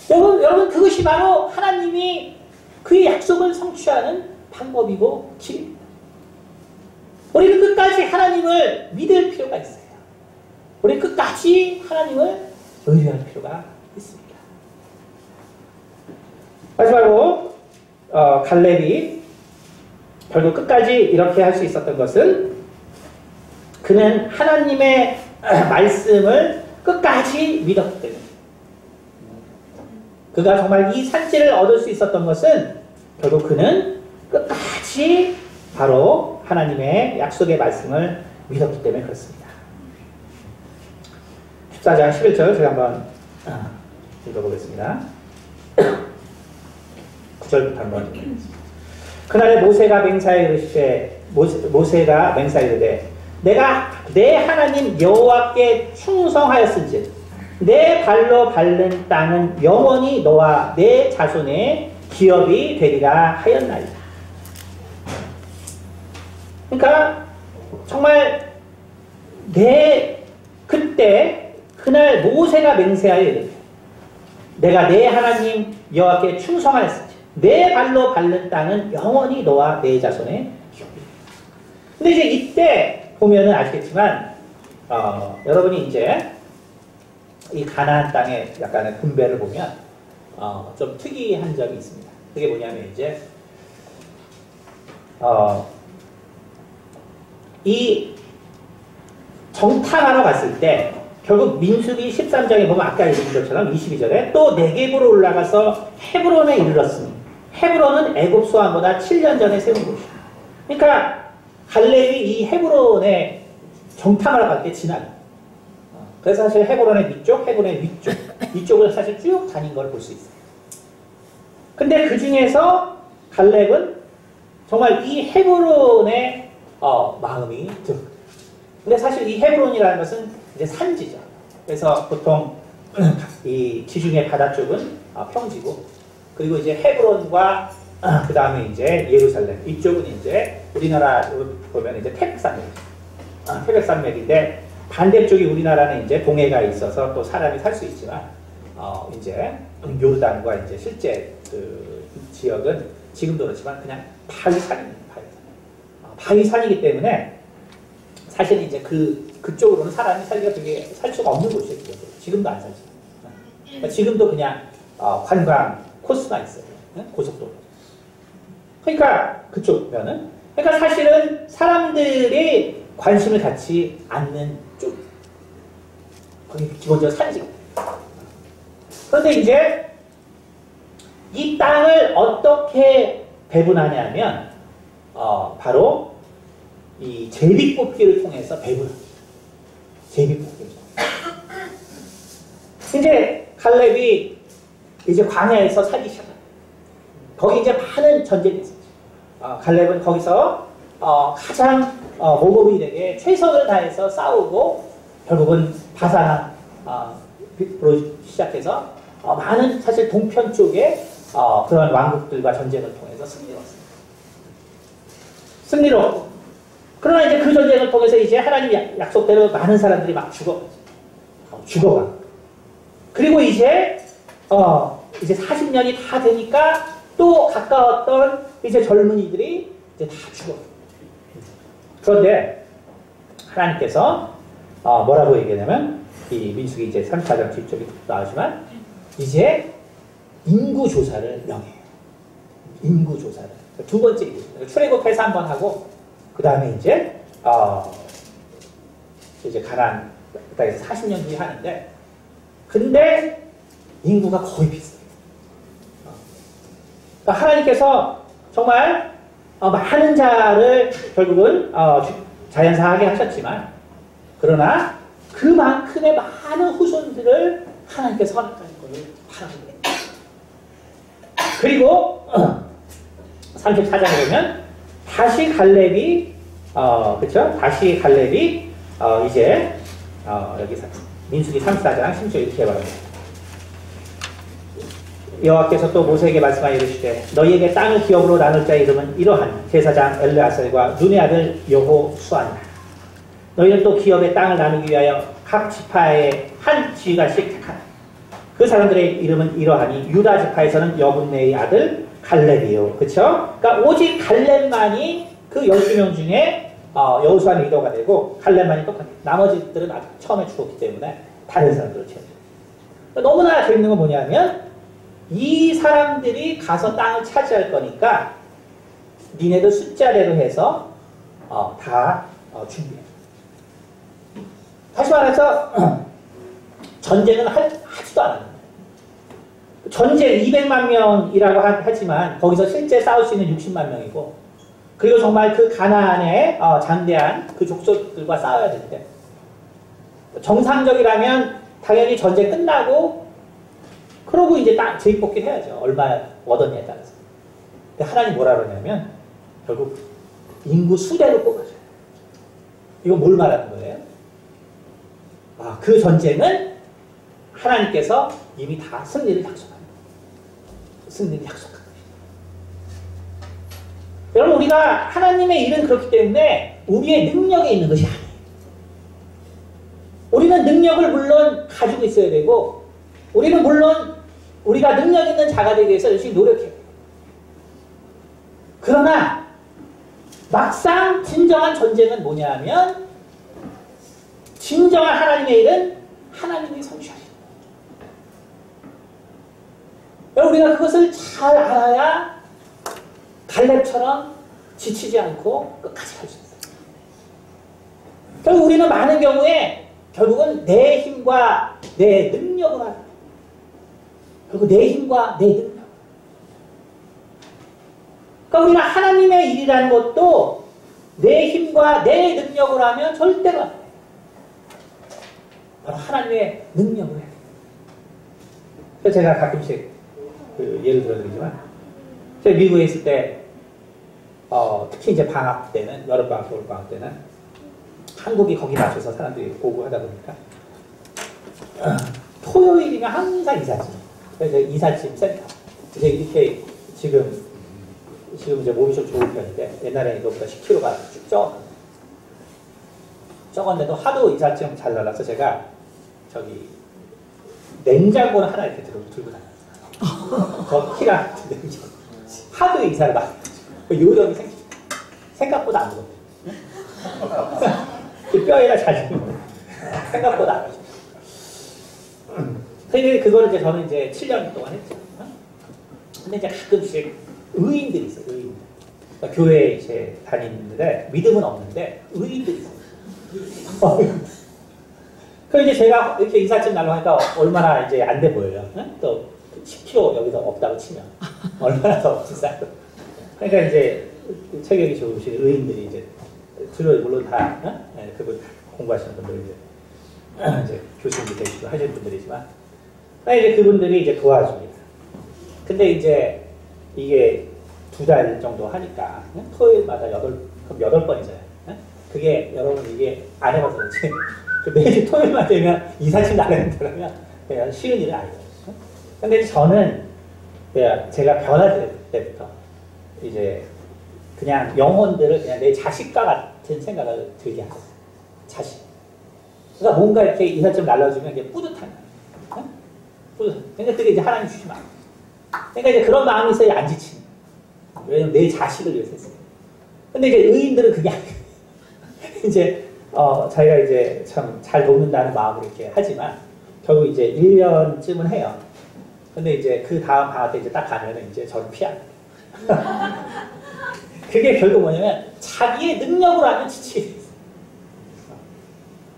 않고 여러분 그것이 바로 하나님이 그의 약속을 성취하는 방법이고 길입니다. 우리는 끝까지 하나님을 믿을 필요가 있어요. 우리는 끝까지 하나님을 의뢰할 필요가 있습니다. 마지막으로 갈렙이 결국 끝까지 이렇게 할 수 있었던 것은 그는 하나님의 말씀을 끝까지 믿었기 때문에 그가 정말 이 산지를 얻을 수 있었던 것은 결국 그는 끝까지 바로 하나님의 약속의 말씀을 믿었기 때문에 그렇습니다. 14장 11절 제가 한번 읽어보겠습니다. 9절부터 한번 읽어보겠습니다. 그날에 모세가 맹세하여 이르시되 모세가 맹세하여 이르되 내가 내 하나님 여호와께 충성하였은즉 내 발로 밟는 땅은 영원히 너와 내 자손의 기업이 되리라 하였나이다. 그러니까 정말 그날 모세가 맹세하여 이르되 내가 내 하나님 여호와께 충성하였으니 내 발로 밟는 땅은 영원히 너와 내 자손의 기업이. 근데 이제 이때 보면은 아시겠지만 여러분이 이제 이 가나안 땅의 약간의 분배를 보면 좀 특이한 점이 있습니다. 그게 뭐냐면 이제 이 정탐하러 갔을 때 결국 민수기 13장에 보면 아까 읽은 것처럼 22절에 또 네겝으로 올라가서 헤브론에 이르렀으니 헤브론은 애굽 소환보다 7년 전에 세운 곳이다. 그러니까 갈렙이 이 헤브론에 정탐하러 갈 때 지나요. 그래서 사실 헤브론의 위쪽, 헤브론의 위쪽 이쪽을 사실 쭉 다닌 걸 볼 수 있어요. 근데 그 중에서 갈렙은 정말 이 헤브론의 마음이 들어요. 근데 사실 이 헤브론이라는 것은 이제 산지죠. 그래서 보통 이 지중해 바다 쪽은 평지고, 그리고 이제 헤브론과 그 다음에 이제 예루살렘 이쪽은 이제 우리나라 보면 이제 태백산맥이죠. 태백산맥인데 반대쪽이 우리나라는 이제 동해가 있어서 또 사람이 살 수 있지만 이제 요르단과 이제 실제 그 지역은 지금도 그렇지만 그냥 바위산입니다. 바위산이기 때문에 사실 이제 그쪽으로는 사람이 살 수가 없는 곳이에요. 지금도 안 살죠. 그러니까 지금도 그냥 관광 코스가 있어요. 고속도로. 그러니까 그쪽 면은, 그러니까 사실은 사람들이 관심을 갖지 않는 쪽, 거기 기본적으로 산지. 그런데 이제 이 땅을 어떻게 배분하냐면 바로 이 제비뽑기를 통해서 배분합니다. 제비뽑기를 통해서. 이제 갈렙이 이제 광야에서 살기 시작합니다. 거기 이제 많은 전쟁이 있었죠. 갈렙은 거기서 가장 모범이되게 최선을 다해서 싸우고 결국은 바사나로 시작해서 많은 사실 동편 쪽에 그런 왕국들과 전쟁을 통해서 승리했습니다. 승리로. 그러나 이제 그 전쟁을 통해서 이제 하나님 약속대로 많은 사람들이 막 죽어가. 그리고 이제 40년이 다 되니까 또 가까웠던 이제 젊은이들이 이제 다 죽어. 그런데 하나님께서 뭐라고 얘기하냐면, 이 민수기 이제 34장 뒤쪽에 나오지만 이제 인구 조사를 명해요. 인구 조사를. 두 번째 일입니다. 출애굽해서 한번 하고 그 다음에 이제 가나안 땅에서 40년 뒤에 하는데, 근데 인구가 거의 비슷해요. 그러니까 하나님께서 정말 많은 자를 결국은 자연사하게 하셨지만, 그러나 그만큼의 많은 후손들을 하나님께서 허락하는 것을 바라보게. 그리고 34장에 보면 다시 갈렙이 그렇죠? 다시 갈렙이 이제 여기 민수기 34장 10절 이렇게 말합니다. 여호와께서 또 모세에게 말씀하여 이르시되 너희에게 땅을 기업으로 나눌 자의 이름은 이러하니 제사장 엘르아살과 눈의 아들 여호수아니라. 너희는 또 기업의 땅을 나누기 위하여 각 지파의 한 지휘관씩 택하라. 그 사람들의 이름은 이러하니 유다 지파에서는 여분네의 아들 갈렙이요. 그렇죠? 그러니까 오직 갈렙만이 그 12명 중에 여호수아 리더가 되고 갈렙만이 똑같아요. 나머지들은 아직 처음에 죽었기 때문에 다른 사람들을 채워요. 그러니까 너무나 재밌는 건 뭐냐면, 이 사람들이 가서 땅을 차지할 거니까 니네들 숫자대로 해서 다 준비해. 다시 말해서 전쟁은 하지도 않아요. 전쟁 200만 명이라고 하지만 거기서 실제 싸울 수 있는 60만 명이고, 그리고 정말 그 가나안의 장대한 그 족속들과 싸워야 되는데, 정상적이라면 당연히 전쟁 끝나고 그러고 이제 제비뽑기를 해야죠. 얼마 얻었냐에 따라서. 근데 하나님 뭐라 그러냐면 결국 인구 수대로 뽑아줘요. 이거 뭘 말하는 거예요? 그 전쟁은 하나님께서 이미 다 승리를 약속합니다. 승리를 약속합니다. 여러분, 우리가 하나님의 일은 그렇기 때문에 우리의 능력에 있는 것이 아니에요. 우리는 능력을 물론 가지고 있어야 되고, 우리는 물론 우리가 능력 있는 자가 되기 위해서 열심히 노력해야 돼요. 그러나 막상 진정한 전쟁은 뭐냐 하면, 진정한 하나님의 일은 하나님이 성취하시는 거예요. 우리가 그것을 잘 알아야 갈렙처럼 지치지 않고 끝까지 갈 수 있어요. 결국 우리는 많은 경우에 결국은 내 힘과 내 능력으로 하는, 그리고 내 힘과 내 능력. 그러니까 우리가 하나님의 일이라는 것도 내 힘과 내 능력으로 하면 절대로 안 돼요. 바로 하나님의 능력으로 해야 돼요. 그래서 제가 가끔씩 예를 들어드리지만, 제가 미국에 있을 때 특히 이제 방학 때는, 여름방학, 겨울방학 때는 한국이 거기 맞춰서 사람들이 오고 하다 보니까 토요일이면 항상 이삿짐. 그래서 이삿짐 센터. 이제 이렇게 지금 이제 몸이 좀 좋은 편인데, 옛날에는 이거보다 10kg가 쭉 적었는데도 하도 이삿짐 잘 날라서 제가 저기 냉장고는 하나 이렇게 들고 다녔어요. 저 키랑 냉장고. 하도 이사를 많이 해가지고 요령이 생각보다 안 무겁대요. 뼈에다 잘 들고 생각보다 안 무겁대요. 근데 그거를 이제 저는 이제 7년 동안 했죠. 근데 이제 가끔씩 의인들이 있어요. 의인들. 그러니까 교회에 이제 다니는데 믿음은 없는데 의인들이 있어요. 그럼 이제 제가 이렇게 이삿짐 날로 하니까 얼마나 이제 안 돼 보여요. 응? 또 10kg 여기서 없다고 치면 얼마나 더 비싸요. 그러니까 이제 체격이 좋으신 의인들이 이제 주로 물론 다 네, 그분 공부하시는 분들 이제 교수님도 계시고 하시는 분들이지만, 이제 그분들이 이제 도와줍니다. 근데 이제 이게 2달 정도 하니까 토요일마다 8번이잖아요. 그게 여러분 이게 안 해봐서 그렇지 매일 토요일만 되면 이삿짐 나가는 데라면 그냥 쉬운 일은 아니거든요. 근데 저는 제가 변화될 때부터 이제 그냥 영혼들을 그냥 내 자식과 같은 생각을 들게 하고, 자식. 그러니까 뭔가 이렇게 이삿짐 날라주면 이게 뿌듯한 거예요. 뿌듯한. 그러니까 그게 이제 하나님 주신 마음. 그러니까 이제 그런 마음이 있어야 안 지치는 거예요. 왜냐면 내 자식을 위해서 했어요. 근데 이제 의인들은 그게 아니에요. 이제 자기가 이제 참 잘 돕는다는 마음으로 이렇게 하지만 결국 이제 1년쯤은 해요. 근데 이제 그 다음 방학 때 이제 딱 가면은 이제 저를 피합니다. 그게 결국 뭐냐면 자기의 능력으로 하면 지치게 돼 있어요.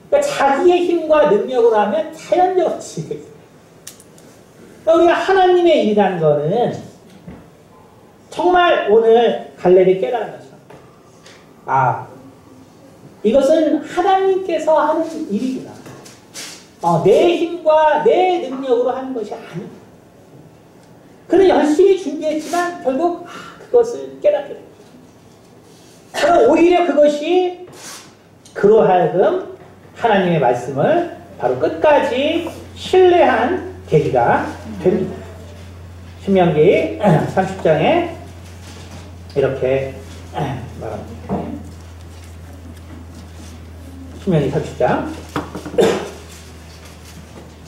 그러니까 자기의 힘과 능력으로 하면 자연적으로 지치게 돼 있어요. 그러니까 우리가 하나님의 일이라는 거는 정말 오늘 갈렙이 깨달은 거죠. 이것은 하나님께서 하는 일이구나. 내 힘과 내 능력으로 하는 것이 아니다. 그는 열심히 준비했지만 결국 그것을 깨닫게 됩니다. 그럼 오히려 그것이 그로 하여금 하나님의 말씀을 바로 끝까지 신뢰한 계기가 됩니다. 신명기 30장에 이렇게 말합니다. 신명기 30장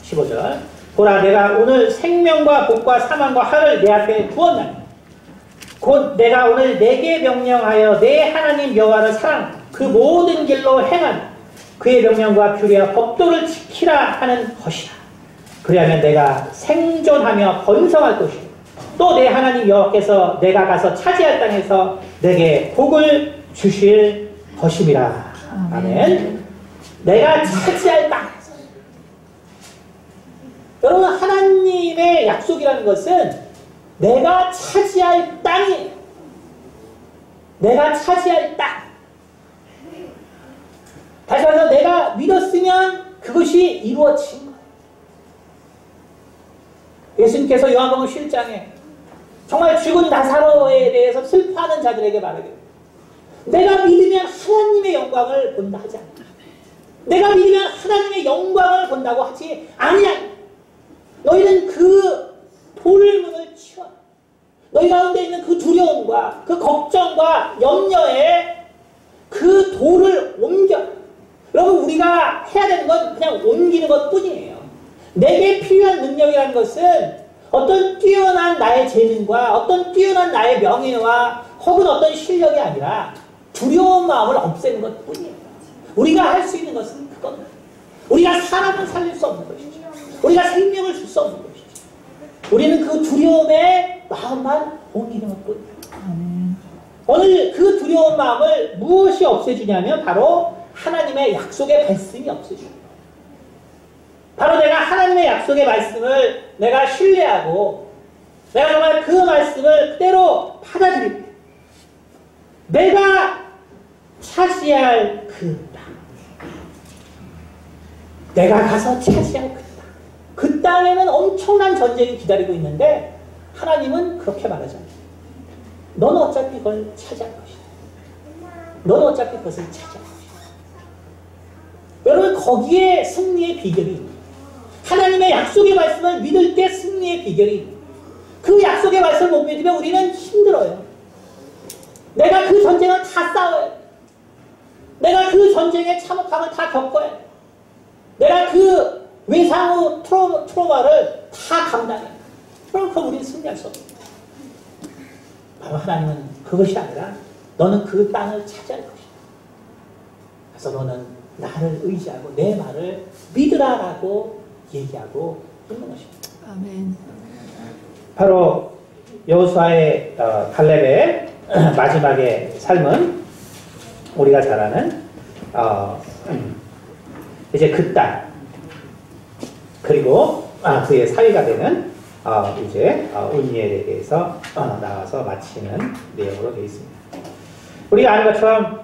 15절. 보라, 내가 오늘 생명과 복과 사망과 화를 내 앞에 두었나니 곧 내가 오늘 내게 명령하여 내 하나님 여호와를 사랑 그 모든 길로 행하니 그의 명령과 규례와 법도를 지키라 하는 것이다. 그리하면 내가 생존하며 번성할 것이고 또 내 하나님 여호와께서 내가 가서 차지할 땅에서 내게 복을 주실 것임이라. 아멘. 내가 차지할 땅. 여러분, 하나님의 약속이라는 것은 내가 차지할 땅이에요. 내가 차지할 땅. 다시 말해서 내가 믿었으면 그것이 이루어진 거예요. 예수님께서 요한복음 7장에 정말 죽은 나사로에 대해서 슬퍼하는 자들에게 말하기를 내가 믿으면 하나님의 영광을 본다 하지 않아. 내가 믿으면 하나님의 영광을 본다고 하지 아니야. 너희는 그 돌문을 치워. 너희 가운데 있는 그 두려움과 그 걱정과 염려에 그 돌을 옮겨. 여러분, 우리가 해야 되는 건 그냥 옮기는 것 뿐이에요. 내게 필요한 능력이라는 것은 어떤 뛰어난 나의 재능과 어떤 뛰어난 나의 명예와 혹은 어떤 실력이 아니라 두려운 마음을 없애는 것 뿐이에요. 우리가 할 수 있는 것은 그겁니다. 우리가 사람을 살릴 수 없는 것이죠. 우리가 생명을 줄 수 없는 것이죠. 우리는 그 두려움의 마음만 옮기는 것 뿐이에요. 오늘 그 두려운 마음을 무엇이 없애주냐면 바로 하나님의 약속의 말씀이 없애줍니다. 바로 내가 하나님의 약속의 말씀을 내가 신뢰하고 내가 정말 그 말씀을 그대로 받아들입니다. 내가 차지할 그 땅, 내가 가서 차지할 그 땅, 그 땅에는 엄청난 전쟁이 기다리고 있는데 하나님은 그렇게 말하지 않습니다. 너는 어차피 그걸 차지할 것이다. 너는 어차피 그것을 차지할 것이다. 여러분, 거기에 승리의 비결이 있습니다. 하나님의 약속의 말씀을 믿을 때 승리의 비결이 있습니다. 그 약속의 말씀을 못 믿으면 우리는 힘들어요. 내가 그 전쟁을 다 싸워야 돼. 내가 그 전쟁의 참혹함을 다 겪어야 돼. 내가 그 외상 후 트로마를 다 감당해. 그럼 우리는 승리할 수 없어요. 바로 하나님은 그것이 아니라 너는 그 땅을 차지할 것이다. 그래서 너는 나를 의지하고 내 말을 믿으라라고 얘기하고 있는 것입니다. 아멘. 바로 여호수아의 갈렙의 마지막의 삶은 우리가 잘 아는 이제 그 땅 그리고 그의 사위가 되는 이제 온니엘에게서 나와서 마치는 내용으로 되어 있습니다. 우리가 아는 것처럼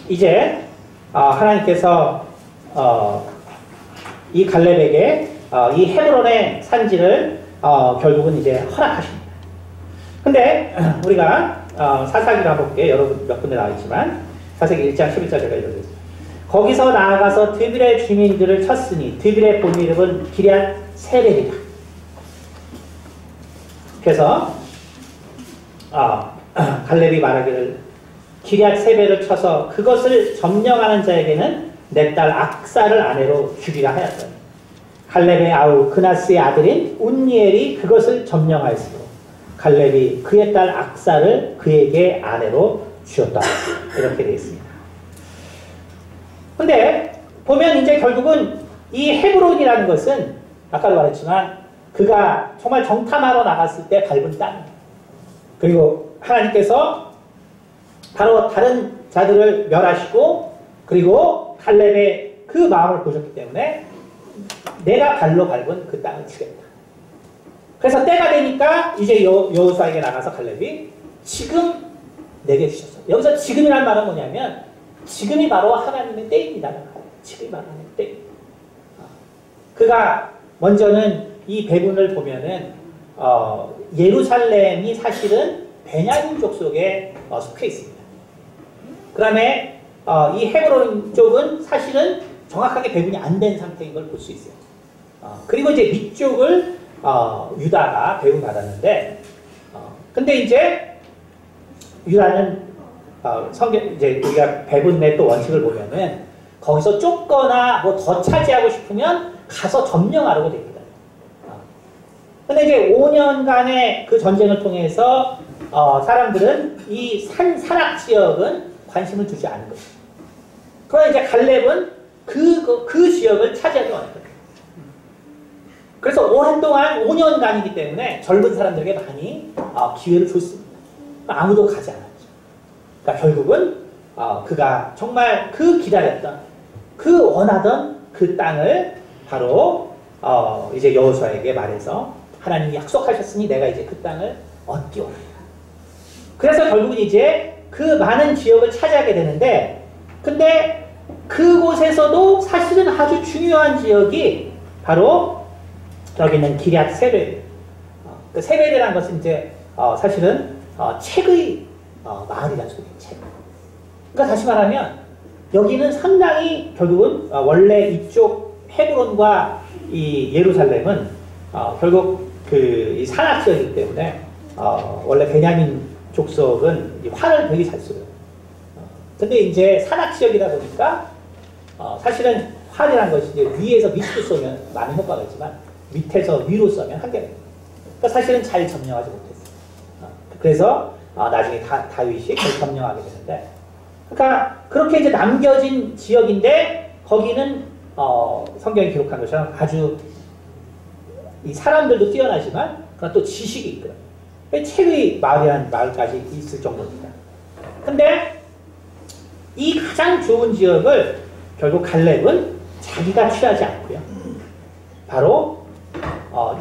이제 하나님께서 이 갈렙에게 이 헤브론의 산지를 결국은 이제 허락하십니다. 근데 우리가 사사기를 한번 볼게요. 여러분 몇 군데 나와 있지만 사사기 1장 11절 제가 읽어드리겠습니다. 거기서 나아가서 드빌의 주민들을 쳤으니 드빌의 본 이름은 기럇 세벨이다. 그래서 갈렙이 말하기를 기럇 세벨을 쳐서 그것을 점령하는 자에게는 내 딸 악사를 아내로 주리라 하였다. 갈렙의 아우 그나스의 아들인 운니엘이 그것을 점령하였으므로 갈렙이 그의 딸 악사를 그에게 아내로 주었다. 이렇게 되어 있습니다. 근데 보면 이제 결국은 이 헤브론이라는 것은 아까도 말했지만 그가 정말 정탐하러 나갔을 때 밟은 땅, 그리고 하나님께서 바로 다른 자들을 멸하시고 그리고 갈렙의 그 마음을 보셨기 때문에 내가 발로 밟은 그 땅을 주겠다. 그래서 때가 되니까 이제 여호수아에게 나가서 갈렙이 지금 내게 주셨어. 여기서 지금이라는 말은 뭐냐면 지금이 바로 하나님의 때입니다. 지금이 바로 하나님의 때입니다. 그가 먼저는 이 배분을 보면은 예루살렘이 사실은 베냐민족 속에 속해 있습니다. 그 다음에 이 헤브론 쪽은 사실은 정확하게 배분이 안 된 상태인 걸 볼 수 있어요. 그리고 이제 밑쪽을 유다가 배분받았는데, 근데 이제 유다는 성경 이제 우리가 배분의 또 원칙을 보면은 거기서 쫓거나 뭐 더 차지하고 싶으면 가서 점령하려고 됩니다. 근데 이제 5년간의 그 전쟁을 통해서 사람들은 이 산악 지역은 관심을 두지 않은 거죠. 그러나 이제 갈렙은 그 지역을 차지하기 원했거든요. 그래서 오랜 동안 5년간이기 때문에 젊은 사람들에게 많이 기회를 줬습니다. 아무도 가지 않았죠. 그러니까 결국은 그가 정말 그 기다렸던, 그 원하던 그 땅을 바로 이제 여호수아에게 말해서 하나님이 약속하셨으니 내가 이제 그 땅을 얻기원합니다. 그래서 결국은 이제 그 많은 지역을 차지하게 되는데, 근데 그곳에서도 사실은 아주 중요한 지역이 바로 여기 있는 기럇 세벨. 그 세벨이라는 것은 이제 사실은 책의 마을이라는 소리예요. 책. 그러니까 다시 말하면 여기는 상당히 결국은 원래 이쪽 헤브론과 이 예루살렘은 결국 이 산악 지역이기 때문에 원래 베냐민 족속은 활을 되게 잘 쏘요. 근데 이제 산악 지역이다 보니까 사실은 활이라는 것이 이제 위에서 밑으로 쏘면 많은 효과가 있지만 밑에서 위로 쏘면 한계가 있어요. 그러니까 사실은 잘 점령하지 못했어요. 그래서 나중에 다윗이 그걸 점령하게 되는데, 그러니까 그렇게 이제 남겨진 지역인데 거기는 성경이 기록한 것처럼 아주 이 사람들도 뛰어나지만 그러나 또 지식이 있거든요. 책의 마을이라는 마을까지 있을 정도입니다. 근데 이 가장 좋은 지역을 결국 갈렙은 자기가 취하지 않고요. 바로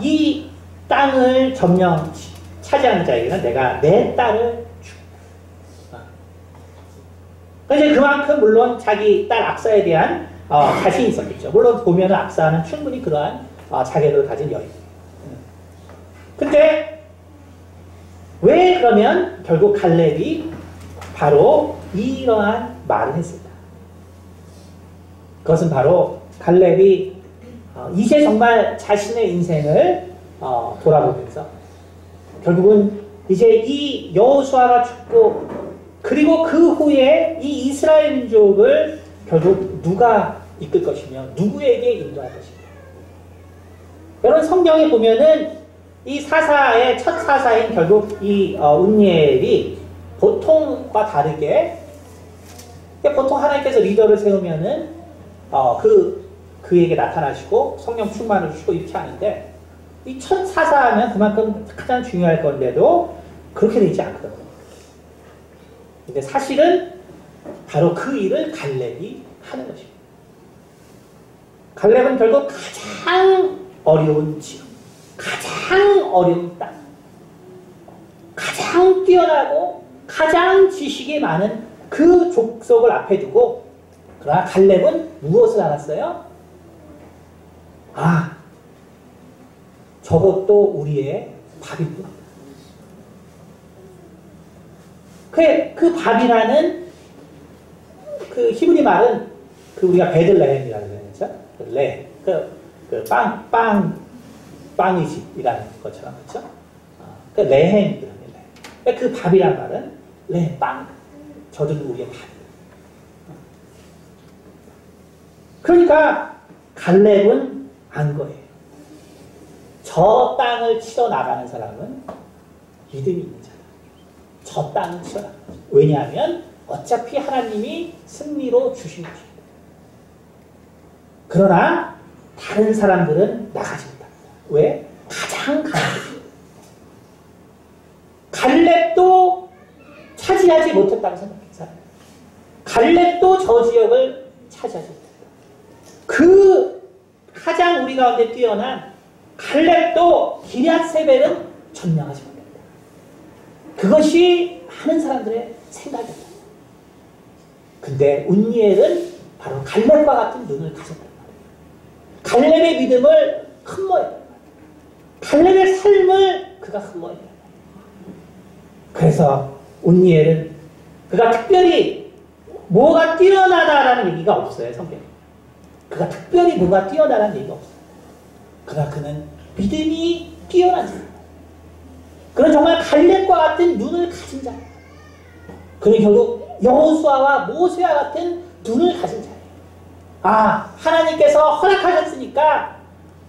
이 땅을 차지하는 자에게는 내가 내 딸을 주겠다. 이제 그만큼 물론 자기 딸 악사에 대한 자신이 있었겠죠. 물론 보면 악사는 충분히 그러한 자격을 가진 여인. 근데 왜 그러면 결국 갈렙이 바로 이러한 말을 했을까? 그것은 바로 갈렙이 이제 정말 자신의 인생을 돌아보면서 결국은 이제 이 여호수아가 죽고 그리고 그 후에 이 이스라엘 민족을 결국 누가 이끌 것이며 누구에게 인도할 것인가. 여러분 성경에 보면은 이 사사의 첫 사사인 결국 이 운니엘이 보통과 다르게 보통 하나님께서 리더를 세우면은 그에게 나타나시고 성령 충만을 주시고 이렇게 하는데 이 첫 사사하면 그만큼 가장 중요할 건데도 그렇게 되지 않거든요. 근데 사실은 바로 그 일을 갈렙이 하는 것입니다. 갈렙은 결국 가장 어려운 지역, 가장 어려운 땅, 가장 뛰어나고 가장 지식이 많은 그 족속을 앞에 두고 그러나 갈렙은 무엇을 알았어요? 저것도 우리의 밥이구나. 그 밥이라는 그 히브리 말은 우리가 베들레헴이라는 거죠. 빵의 집이라는 것처럼 그렇죠. 레헴이라는 그 밥이란 말은 빵. 저들은 우리의 밥. 그러니까 갈렙은 안 거예요. 저 땅을 치러 나가는 사람은 믿음이 있는 자다. 저 땅을 치러 나가는 거죠. 왜냐하면 어차피 하나님이 승리로 주신 것입니다. 그러나 다른 사람들은 나가지 못합니다. 왜? 가장 강합니다. 갈렙도 차지하지 못했다고 생각해요. 갈렙도 저 지역을 차지하지 못했다. 그 가장 우리 가운데 뛰어난 갈렙도 기럇세벨은 점령하지 못했다. 그것이 많은 사람들의 생각이다. 근데 운니엘은 바로 갈렙과 같은 눈을 가졌단 말이에요. 갈렙의 믿음을 흠모했단 말이에요. 갈렙의 삶을 그가 흠모했단 말이에요. 그래서 운니엘은 그가 특별히 뭐가 뛰어나다라는 얘기가 없어요. 성경에. 그가 특별히 뭐가 뛰어나다는 얘기가 없어요. 그러나 그는 믿음이 뛰어난 자입니다. 그는 정말 갈렙과 같은 눈을 가진 자입니다. 그는 결국 여호수아와 모세와 같은 눈을 가진 자예요. 하나님께서 허락하셨으니까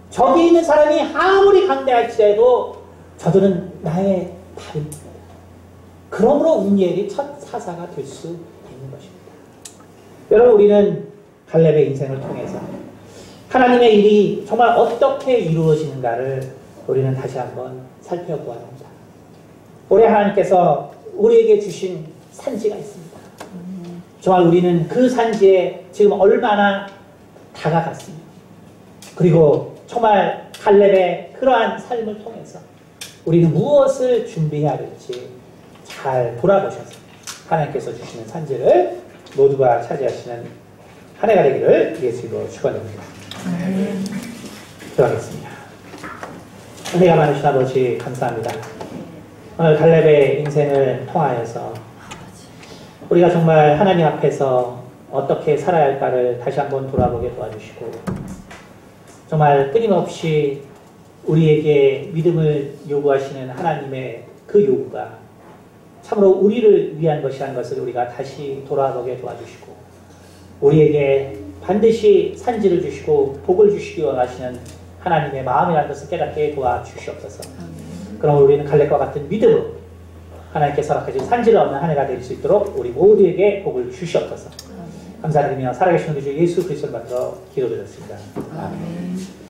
저기 있는 사람이 아무리 강대할지라도 저들은 나의 밥입니다. 그러므로 운니엘이 첫 사사가 될 수 있는 것입니다. 여러분 우리는 갈렙의 인생을 통해서 하나님의 일이 정말 어떻게 이루어지는가를 우리는 다시 한번 살펴보아야 합니다. 올해 하나님께서 우리에게 주신 산지가 있습니다. 정말 우리는 그 산지에 지금 얼마나 다가갔습니다. 그리고 정말 갈렙의 그러한 삶을 통해서 우리는 무엇을 준비해야 될지 잘 돌아보셔서 하나님께서 주시는 산지를 모두가 차지하시는 한 해가 되기를 예수로 축원합니다. 기도하겠습니다. 은혜가 많으신 아버지 감사합니다. 오늘 갈렙의 인생을 통하여서 우리가 정말 하나님 앞에서 어떻게 살아야 할까를 다시 한번 돌아보게 도와주시고 정말 끊임없이 우리에게 믿음을 요구하시는 하나님의 그 요구가 참으로 우리를 위한 것이라는 것을 우리가 다시 돌아보게 도와주시고 우리에게 반드시 산지를 주시고 복을 주시기 원하시는 하나님의 마음이라는 것을 깨닫게 도와주시옵소서. 그럼 우리는 갈렙과 같은 믿음으로 하나님께서 허락하신 산지를 얻는 한 해가 될 수 있도록 우리 모두에게 복을 주시옵소서. 감사드리며 살아계신 우리 주 예수 그리스도를 만들어 기도드렸습니다. 아멘.